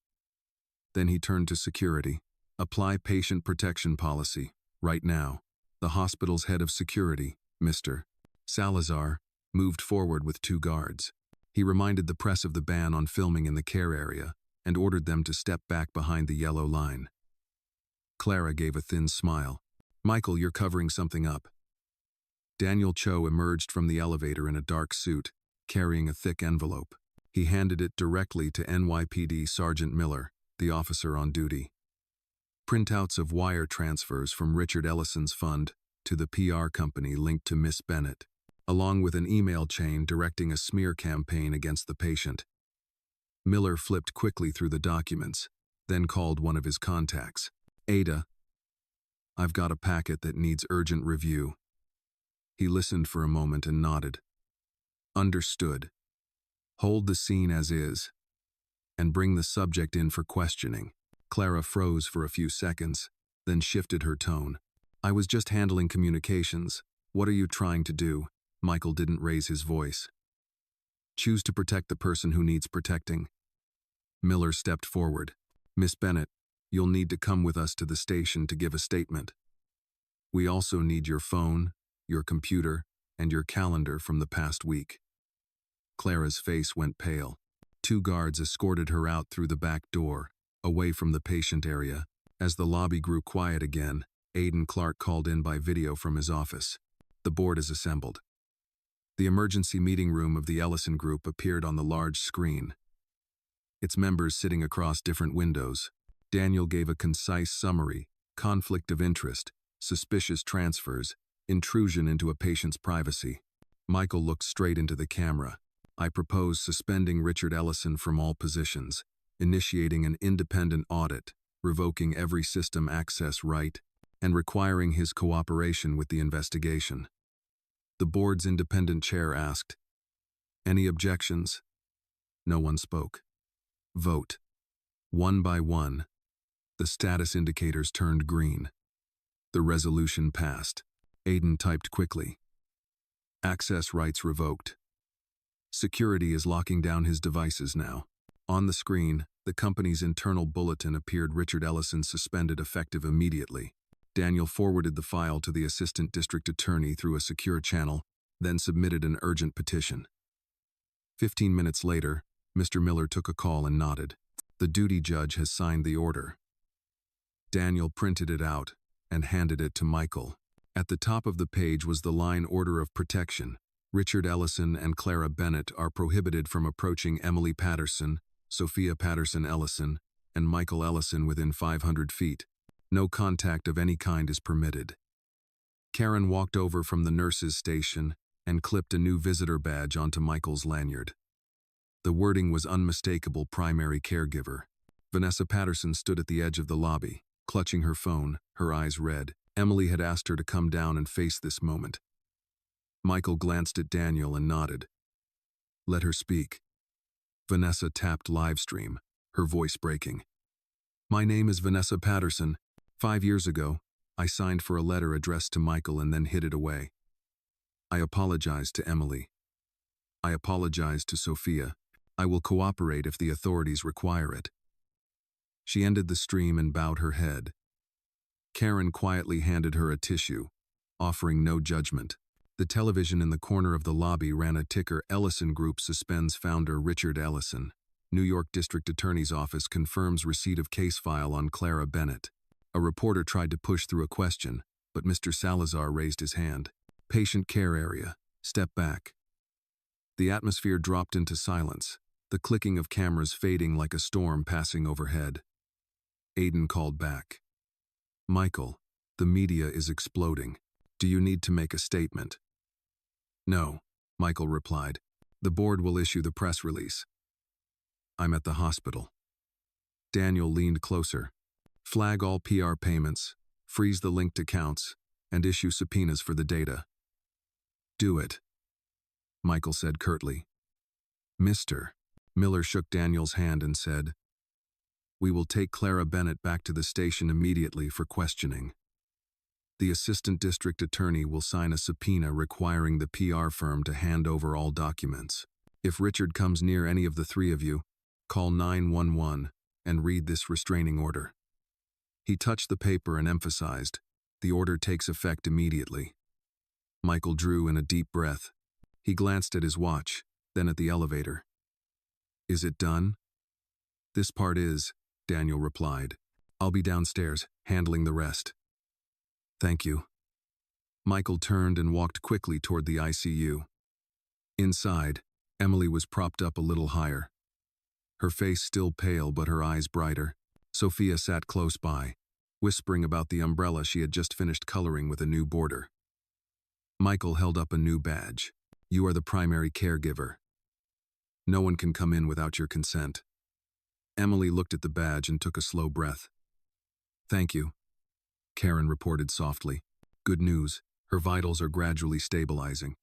Then he turned to security. "Apply patient protection policy, right now." The hospital's head of security, Mr. Salazar, moved forward with 2 guards. He reminded the press of the ban on filming in the care area and ordered them to step back behind the yellow line. Clara gave a thin smile. "Michael, you're covering something up." Daniel Cho emerged from the elevator in a dark suit, carrying a thick envelope. He handed it directly to NYPD Sergeant Miller, the officer on duty. Printouts of wire transfers from Richard Ellison's fund to the PR company linked to Miss Bennett, along with an email chain directing a smear campaign against the patient. Miller flipped quickly through the documents, then called one of his contacts. "Ada, I've got a packet that needs urgent review." He listened for a moment and nodded. "Understood. Hold the scene as is, and bring the subject in for questioning." Clara froze for a few seconds, then shifted her tone. "I was just handling communications. What are you trying to do?" Michael didn't raise his voice. "Choose to protect the person who needs protecting." Miller stepped forward. "Miss Bennett, you'll need to come with us to the station to give a statement. We also need your phone, your computer, and your calendar from the past week." Clara's face went pale. 2 guards escorted her out through the back door, away from the patient area. As the lobby grew quiet again, Aidan Clark called in by video from his office. "The board is assembled." The emergency meeting room of the Ellison Group appeared on the large screen, its members sitting across different windows. Daniel gave a concise summary: conflict of interest, suspicious transfers, intrusion into a patient's privacy. Michael looked straight into the camera. "I propose suspending Richard Ellison from all positions, initiating an independent audit, revoking every system access right, and requiring his cooperation with the investigation." The board's independent chair asked, "Any objections?" No one spoke. Vote. One by one, the status indicators turned green. The resolution passed. Aidan typed quickly. "Access rights revoked. Security is locking down his devices now." On the screen, the company's internal bulletin appeared: Richard Ellison suspended effective immediately. Daniel forwarded the file to the assistant district attorney through a secure channel, then submitted an urgent petition. 15 minutes later, Mr. Miller took a call and nodded. "The duty judge has signed the order." Daniel printed it out and handed it to Michael. At the top of the page was the line: "Order of protection. Richard Ellison and Clara Bennett are prohibited from approaching Emily Patterson, Sophia Patterson Ellison, and Michael Ellison within 500 feet. No contact of any kind is permitted." Karen walked over from the nurse's station and clipped a new visitor badge onto Michael's lanyard. The wording was unmistakable: primary caregiver. Vanessa Patterson stood at the edge of the lobby, clutching her phone, her eyes red. Emily had asked her to come down and face this moment. Michael glanced at Daniel and nodded. "Let her speak." Vanessa tapped live stream, her voice breaking. "My name is Vanessa Patterson. 5 years ago, I signed for a letter addressed to Michael and then hid it away. I apologize to Emily. I apologize to Sophia. I will cooperate if the authorities require it." She ended the stream and bowed her head. Karen quietly handed her a tissue, offering no judgment. The television in the corner of the lobby ran a ticker: Ellison Group suspends founder Richard Ellison. New York District Attorney's Office confirms receipt of case file on Clara Bennett. A reporter tried to push through a question, but Mr. Salazar raised his hand. "Patient care area. Step back." The atmosphere dropped into silence, the clicking of cameras fading like a storm passing overhead. Aidan called back. "Michael, the media is exploding. Do you need to make a statement?" "No," Michael replied. "The board will issue the press release. I'm at the hospital." Daniel leaned closer. "Flag all PR payments, freeze the linked accounts, and issue subpoenas for the data." "Do it," Michael said curtly. Mr. Miller shook Daniel's hand and said, "We will take Clara Bennett back to the station immediately for questioning. The assistant district attorney will sign a subpoena requiring the PR firm to hand over all documents. If Richard comes near any of the three of you, call 911 and read this restraining order." He touched the paper and emphasized, "The order takes effect immediately." Michael drew in a deep breath. He glanced at his watch, then at the elevator. "Is it done?" "This part is," Daniel replied. "I'll be downstairs, handling the rest." "Thank you." Michael turned and walked quickly toward the ICU. Inside, Emily was propped up a little higher. Her face still pale but her eyes brighter. Sophia sat close by, whispering about the umbrella she had just finished coloring with a new border. Michael held up a new badge. "You are the primary caregiver. No one can come in without your consent." Emily looked at the badge and took a slow breath. "Thank you," Karen reported softly. "Good news, her vitals are gradually stabilizing."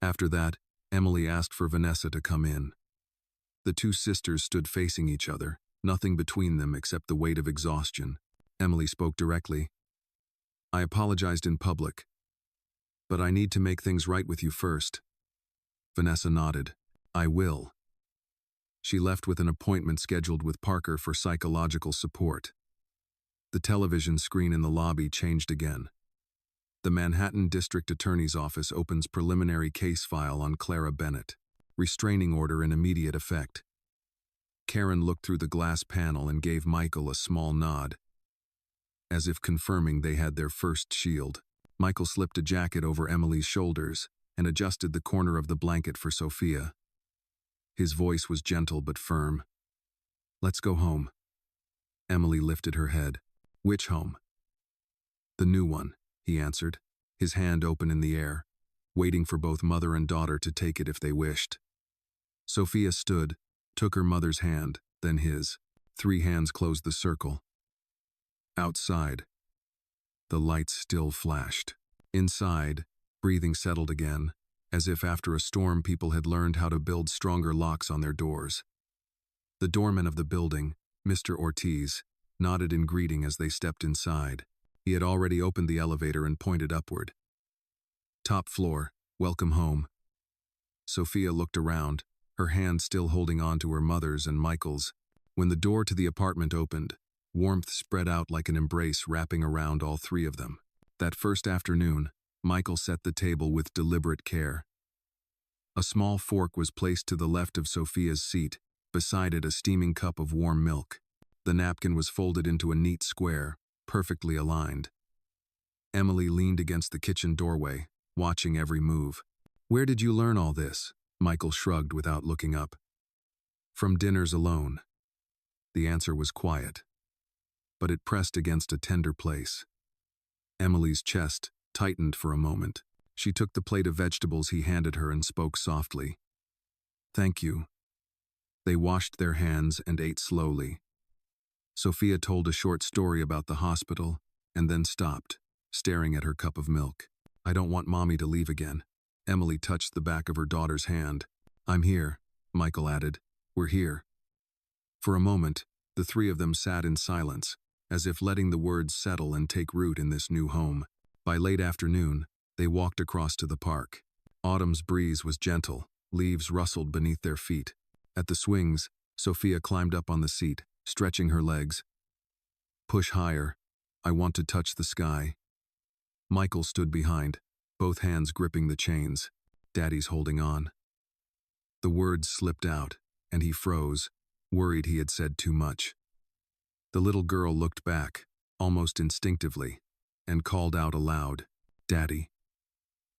After that, Emily asked for Vanessa to come in. The two sisters stood facing each other, nothing between them except the weight of exhaustion. Emily spoke directly. "I apologized in public, but I need to make things right with you first." Vanessa nodded. "I will." She left with an appointment scheduled with Parker for psychological support. The television screen in the lobby changed again. The Manhattan District Attorney's Office opens preliminary case file on Clara Bennett. Restraining order in immediate effect. Karen looked through the glass panel and gave Michael a small nod, as if confirming they had their first shield. Michael slipped a jacket over Emily's shoulders and adjusted the corner of the blanket for Sophia. His voice was gentle but firm. "Let's go home." Emily lifted her head. "Which home?" "The new one," he answered, his hand open in the air, waiting for both mother and daughter to take it if they wished. Sophia stood, took her mother's hand, then his. 3 hands closed the circle. Outside, the lights still flashed. Inside, breathing settled again, as if after a storm people had learned how to build stronger locks on their doors. The doorman of the building, Mr. Ortiz, nodded in greeting as they stepped inside. He had already opened the elevator and pointed upward. "Top floor, welcome home." Sophia looked around, her hand still holding on to her mother's and Michael's. When the door to the apartment opened, warmth spread out like an embrace wrapping around all 3 of them. That first afternoon, Michael set the table with deliberate care. A small fork was placed to the left of Sophia's seat, beside it a steaming cup of warm milk. The napkin was folded into a neat square, perfectly aligned. Emily leaned against the kitchen doorway, watching every move. "Where did you learn all this?" Michael shrugged without looking up. "From dinners alone." The answer was quiet, but it pressed against a tender place. Emily's chest tightened for a moment. She took the plate of vegetables he handed her and spoke softly. "Thank you." They washed their hands and ate slowly. Sophia told a short story about the hospital and then stopped, staring at her cup of milk. "I don't want Mommy to leave again." Emily touched the back of her daughter's hand. "I'm here," Michael added. "We're here." For a moment, the 3 of them sat in silence, as if letting the words settle and take root in this new home. By late afternoon, they walked across to the park. Autumn's breeze was gentle, leaves rustled beneath their feet. At the swings, Sophia climbed up on the seat, stretching her legs. "Push higher. I want to touch the sky." Michael stood behind, both hands gripping the chains. "Daddy's holding on." The words slipped out, and he froze, worried he had said too much. The little girl looked back, almost instinctively, and called out aloud, "Daddy."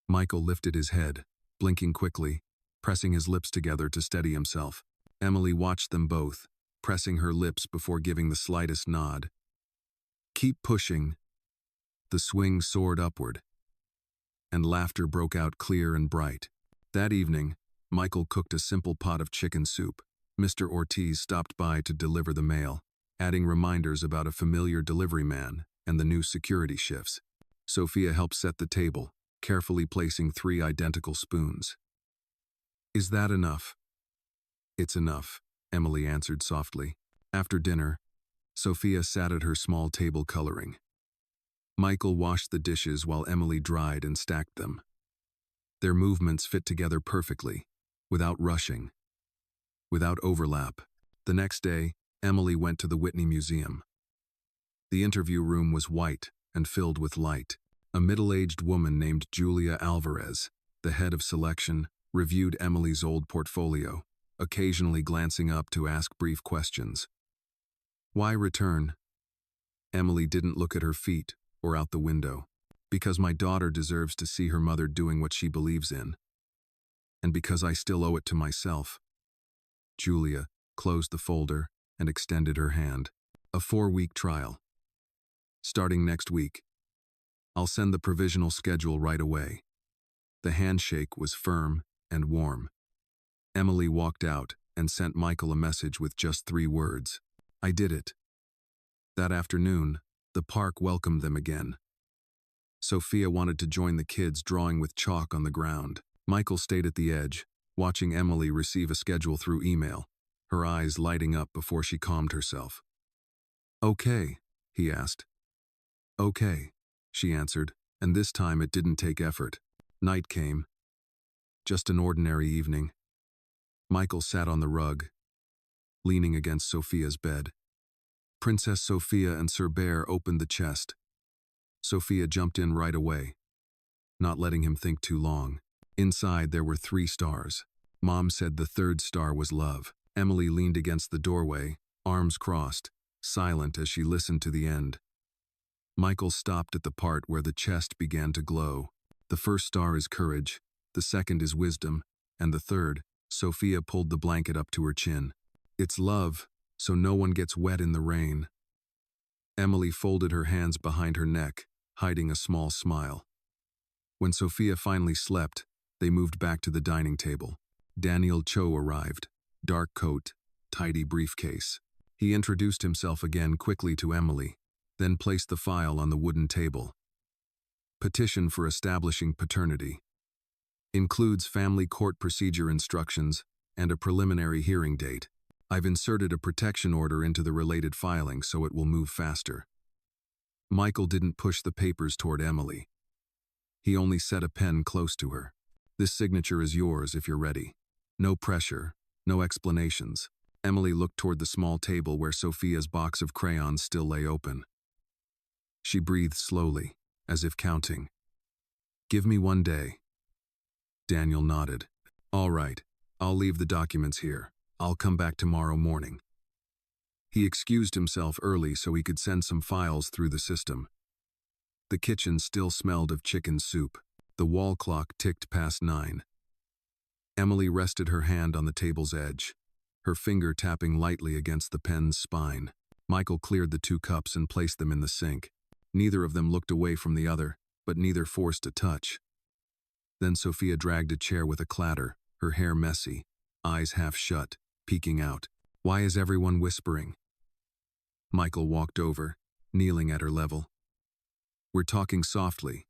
Michael lifted his head, blinking quickly, pressing his lips together to steady himself. Emily watched them both, pressing her lips before giving the slightest nod. "Keep pushing." The swing soared upward, and laughter broke out clear and bright. That evening, Michael cooked a simple pot of chicken soup. Mr. Ortiz stopped by to deliver the mail, adding reminders about a familiar delivery man and the new security shifts. Sophia helped set the table, carefully placing 3 identical spoons. "Is that enough?" "It's enough," Emily answered softly. After dinner, Sophia sat at her small table coloring. Michael washed the dishes while Emily dried and stacked them. Their movements fit together perfectly, without rushing, without overlap. The next day, Emily went to the Whitney Museum. The interview room was white and filled with light. A middle-aged woman named Julia Alvarez, the head of selection, reviewed Emily's old portfolio, occasionally glancing up to ask brief questions. "Why return?" Emily didn't look at her feet or out the window. "Because my daughter deserves to see her mother doing what she believes in. And because I still owe it to myself." Julia closed the folder and extended her hand. "A 4-week trial. Starting next week. I'll send the provisional schedule right away." The handshake was firm and warm. Emily walked out and sent Michael a message with just 3 words. "I did it." That afternoon, the park welcomed them again. Sophia wanted to join the kids drawing with chalk on the ground. Michael stayed at the edge, watching Emily receive a schedule through email, her eyes lighting up before she calmed herself. "Okay," he asked. "Okay," she answered, and this time it didn't take effort. Night came. Just an ordinary evening. Michael sat on the rug, leaning against Sophia's bed. Princess Sophia and Sir Bear opened the chest. Sophia jumped in right away, not letting him think too long. Inside there were 3 stars. Mom said the 3rd star was love. Emily leaned against the doorway, arms crossed, silent as she listened to the end. Michael stopped at the part where the chest began to glow. "The 1st star is courage, the 2nd is wisdom, and the 3rd," Sophia pulled the blanket up to her chin. "It's love, so no one gets wet in the rain." Emily folded her hands behind her neck, hiding a small smile. When Sophia finally slept, they moved back to the dining table. Daniel Cho arrived, dark coat, tidy briefcase. He introduced himself again quickly to Emily, then placed the file on the wooden table. "Petition for establishing paternity. Includes family court procedure instructions and a preliminary hearing date. I've inserted a protection order into the related filing so it will move faster." Michael didn't push the papers toward Emily. He only set a pen close to her. "This signature is yours if you're ready. No pressure, no explanations." Emily looked toward the small table where Sophia's box of crayons still lay open. She breathed slowly, as if counting. "Give me 1 day." Daniel nodded. "All right, I'll leave the documents here. I'll come back tomorrow morning." He excused himself early so he could send some files through the system. The kitchen still smelled of chicken soup. The wall clock ticked past 9. Emily rested her hand on the table's edge, her finger tapping lightly against the pen's spine. Michael cleared the 2 cups and placed them in the sink. Neither of them looked away from the other, but neither forced a touch. Then Sophia dragged a chair with a clatter, her hair messy, eyes half shut, peeking out. "Why is everyone whispering?" Michael walked over, kneeling at her level. "We're talking softly,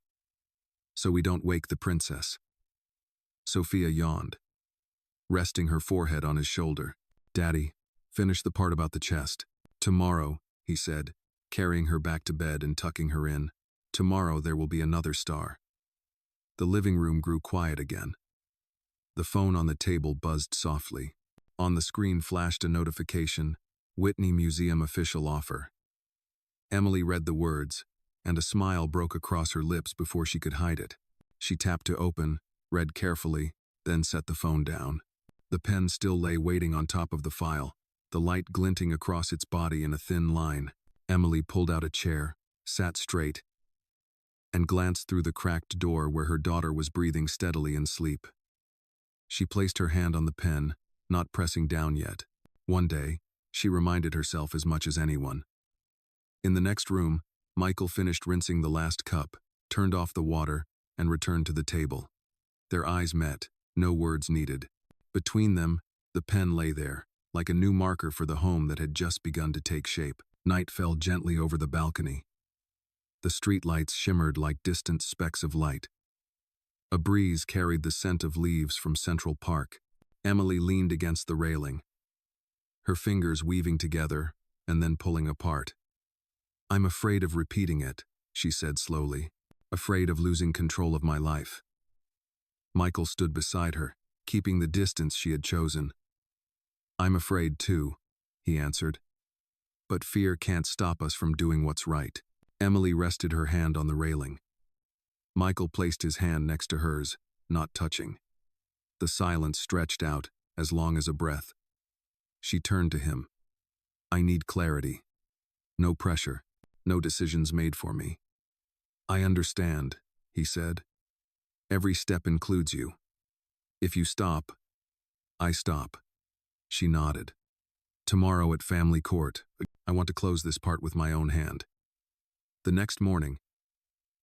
so we don't wake the princess." Sophia yawned, resting her forehead on his shoulder. "Daddy, finish the part about the chest." "Tomorrow," he said, carrying her back to bed and tucking her in. "Tomorrow there will be another star." The living room grew quiet again. The phone on the table buzzed softly. On the screen flashed a notification, "Whitney Museum official offer." Emily read the words, and a smile broke across her lips before she could hide it. She tapped to open, read carefully, then set the phone down. The pen still lay waiting on top of the file, the light glinting across its body in a thin line. Emily pulled out a chair, sat straight, and glanced through the cracked door where her daughter was breathing steadily in sleep. She placed her hand on the pen, not pressing down yet. One day, she reminded herself as much as anyone. In the next room, Michael finished rinsing the last cup, turned off the water, and returned to the table. Their eyes met, no words needed. Between them, the pen lay there, like a new marker for the home that had just begun to take shape. Night fell gently over the balcony. The streetlights shimmered like distant specks of light. A breeze carried the scent of leaves from Central Park. Emily leaned against the railing, her fingers weaving together and then pulling apart. "I'm afraid of repeating it," she said slowly, "afraid of losing control of my life." Michael stood beside her, keeping the distance she had chosen. "I'm afraid too," he answered. "But fear can't stop us from doing what's right." Emily rested her hand on the railing. Michael placed his hand next to hers, not touching. The silence stretched out, as long as a breath. She turned to him. "I need clarity. No pressure, no decisions made for me." "I understand," he said. "Every step includes you. If you stop, I stop." She nodded. "Tomorrow at family court, I want to close this part with my own hand." The next morning,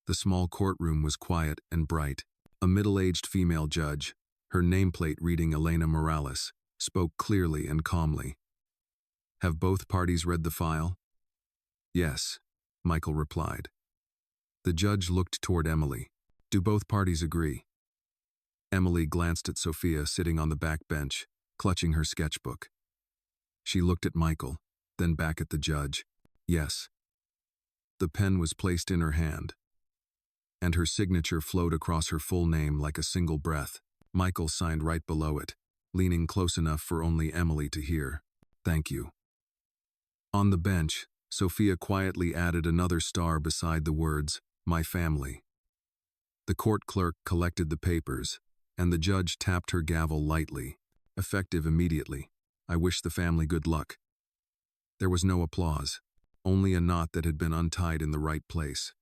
the small courtroom was quiet and bright. A middle-aged female judge, her nameplate reading Elena Morales, spoke clearly and calmly. "Have both parties read the file?" "Yes," Michael replied. The judge looked toward Emily. "Do both parties agree?" Emily glanced at Sophia sitting on the back bench, clutching her sketchbook. She looked at Michael, then back at the judge. "Yes." The pen was placed in her hand, and her signature flowed across her full name like a single breath. Michael signed right below it, leaning close enough for only Emily to hear. "Thank you." On the bench, Sophia quietly added another star beside the words, "My family." The court clerk collected the papers, and the judge tapped her gavel lightly, effective immediately. "I wish the family good luck." There was no applause, only a knot that had been untied in the right place.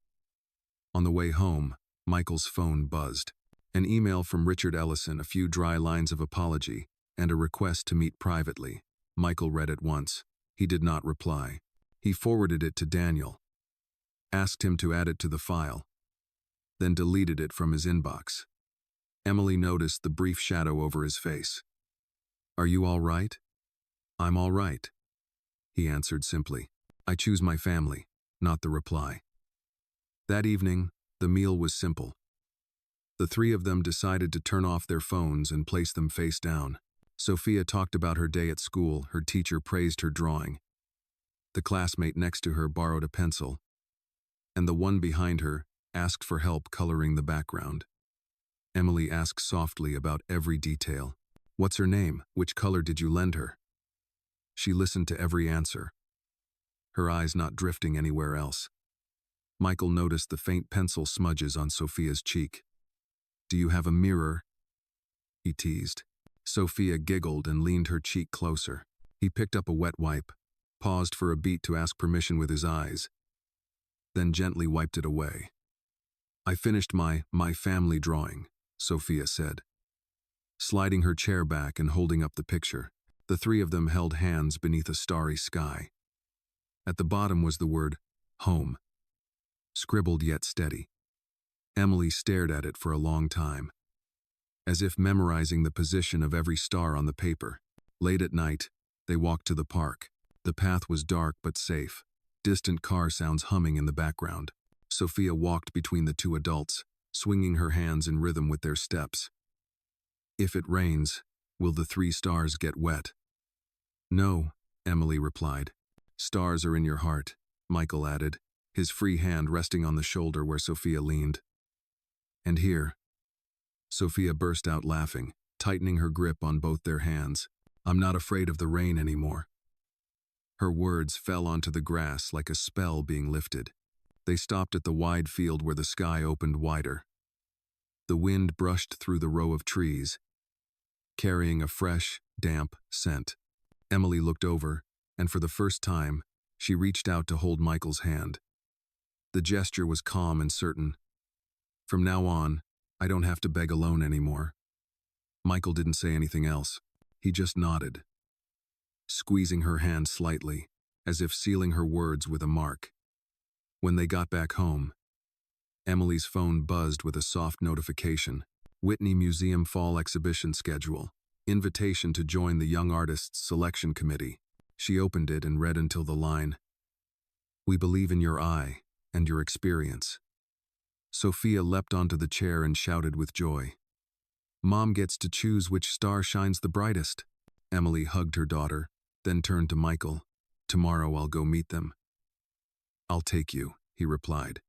On the way home, Michael's phone buzzed. An email from Richard Ellison, a few dry lines of apology, and a request to meet privately. Michael read it once. He did not reply. He forwarded it to Daniel, asked him to add it to the file, then deleted it from his inbox. Emily noticed the brief shadow over his face. "Are you all right?" "I'm all right," he answered simply. "I choose my family," not the reply. That evening, the meal was simple. The three of them decided to turn off their phones and place them face down. Sophia talked about her day at school. Her teacher praised her drawing. The classmate next to her borrowed a pencil, and the one behind her asked for help coloring the background. Emily asked softly about every detail. "What's her name? Which color did you lend her?" She listened to every answer, her eyes not drifting anywhere else. Michael noticed the faint pencil smudges on Sophia's cheek. "Do you have a mirror?" he teased. Sophia giggled and leaned her cheek closer. He picked up a wet wipe, paused for a beat to ask permission with his eyes, then gently wiped it away. "I finished my family drawing," Sophia said, sliding her chair back and holding up the picture. The three of them held hands beneath a starry sky. At the bottom was the word, "Home," scribbled yet steady. Emily stared at it for a long time, as if memorizing the position of every star on the paper. Late at night, they walked to the park. The path was dark but safe, distant car sounds humming in the background. Sophia walked between the two adults, swinging her hands in rhythm with their steps. "If it rains, will the three stars get wet?" "No," Emily replied. "Stars are in your heart," Michael added, his free hand resting on the shoulder where Sophia leaned. "And here." Sophia burst out laughing, tightening her grip on both their hands. "I'm not afraid of the rain anymore." Her words fell onto the grass like a spell being lifted. They stopped at the wide field where the sky opened wider. The wind brushed through the row of trees, carrying a fresh, damp scent. Emily looked over, and for the first time, she reached out to hold Michael's hand. The gesture was calm and certain. "From now on, I don't have to beg alone anymore." Michael didn't say anything else. He just nodded, squeezing her hand slightly, as if sealing her words with a mark. When they got back home, Emily's phone buzzed with a soft notification. Whitney Museum Fall Exhibition Schedule. Invitation to join the Young Artists Selection Committee. She opened it and read until the line, "We believe in your eye and your experience." Sophia leapt onto the chair and shouted with joy. Mom gets to choose which star shines the brightest. Emily hugged her daughter, then turned to Michael. Tomorrow I'll go meet them. I'll take you, he replied.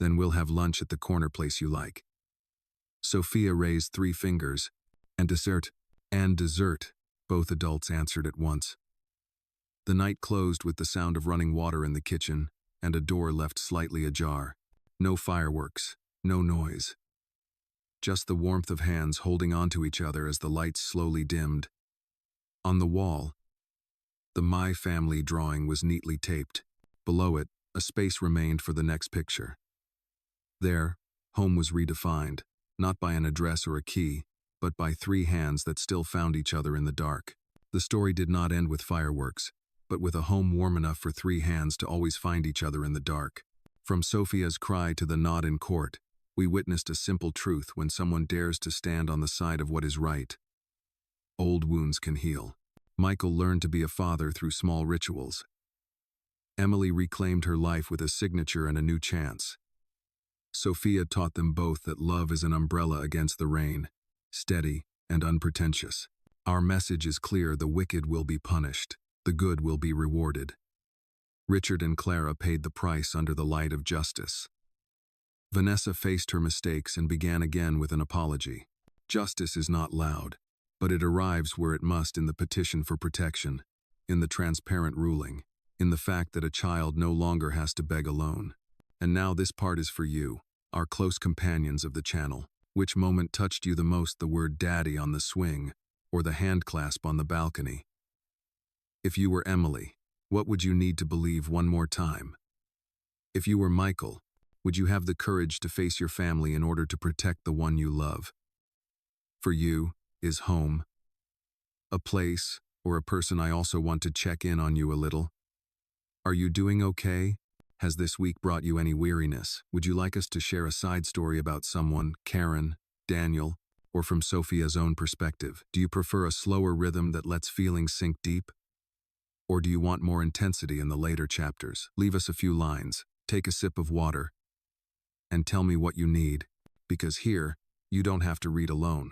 Then we'll have lunch at the corner place you like. Sophia raised 3 fingers. And dessert. And dessert, both adults answered at once. The night closed with the sound of running water in the kitchen and a door left slightly ajar. No fireworks, no noise. Just the warmth of hands holding onto each other as the lights slowly dimmed. On the wall, the My Family drawing was neatly taped. Below it, a space remained for the next picture. There, home was redefined, not by an address or a key, but by 3 hands that still found each other in the dark. The story did not end with fireworks, but with a home warm enough for 3 hands to always find each other in the dark. From Sophia's cry to the nod in court, we witnessed a simple truth: when someone dares to stand on the side of what is right, old wounds can heal. Michael learned to be a father through small rituals. Emily reclaimed her life with a signature and a new chance. Sophia taught them both that love is an umbrella against the rain, steady and unpretentious. Our message is clear: the wicked will be punished, the good will be rewarded. Richard and Clara paid the price under the light of justice. Vanessa faced her mistakes and began again with an apology. Justice is not loud, but it arrives where it must: in the petition for protection, in the transparent ruling, in the fact that a child no longer has to beg alone. And now this part is for you, our close companions of the channel. Which moment touched you the most: the word daddy on the swing, or the hand clasp on the balcony? If you were Emily, what would you need to believe one more time? If you were Michael, would you have the courage to face your family in order to protect the one you love? For you, is home a place or a person? I also want to check in on you a little. Are you doing okay? Has this week brought you any weariness? Would you like us to share a side story about someone, Karen, Daniel, or from Sophia's own perspective? Do you prefer a slower rhythm that lets feelings sink deep? Or do you want more intensity in the later chapters? Leave us a few lines, take a sip of water, and tell me what you need, because here, you don't have to read alone.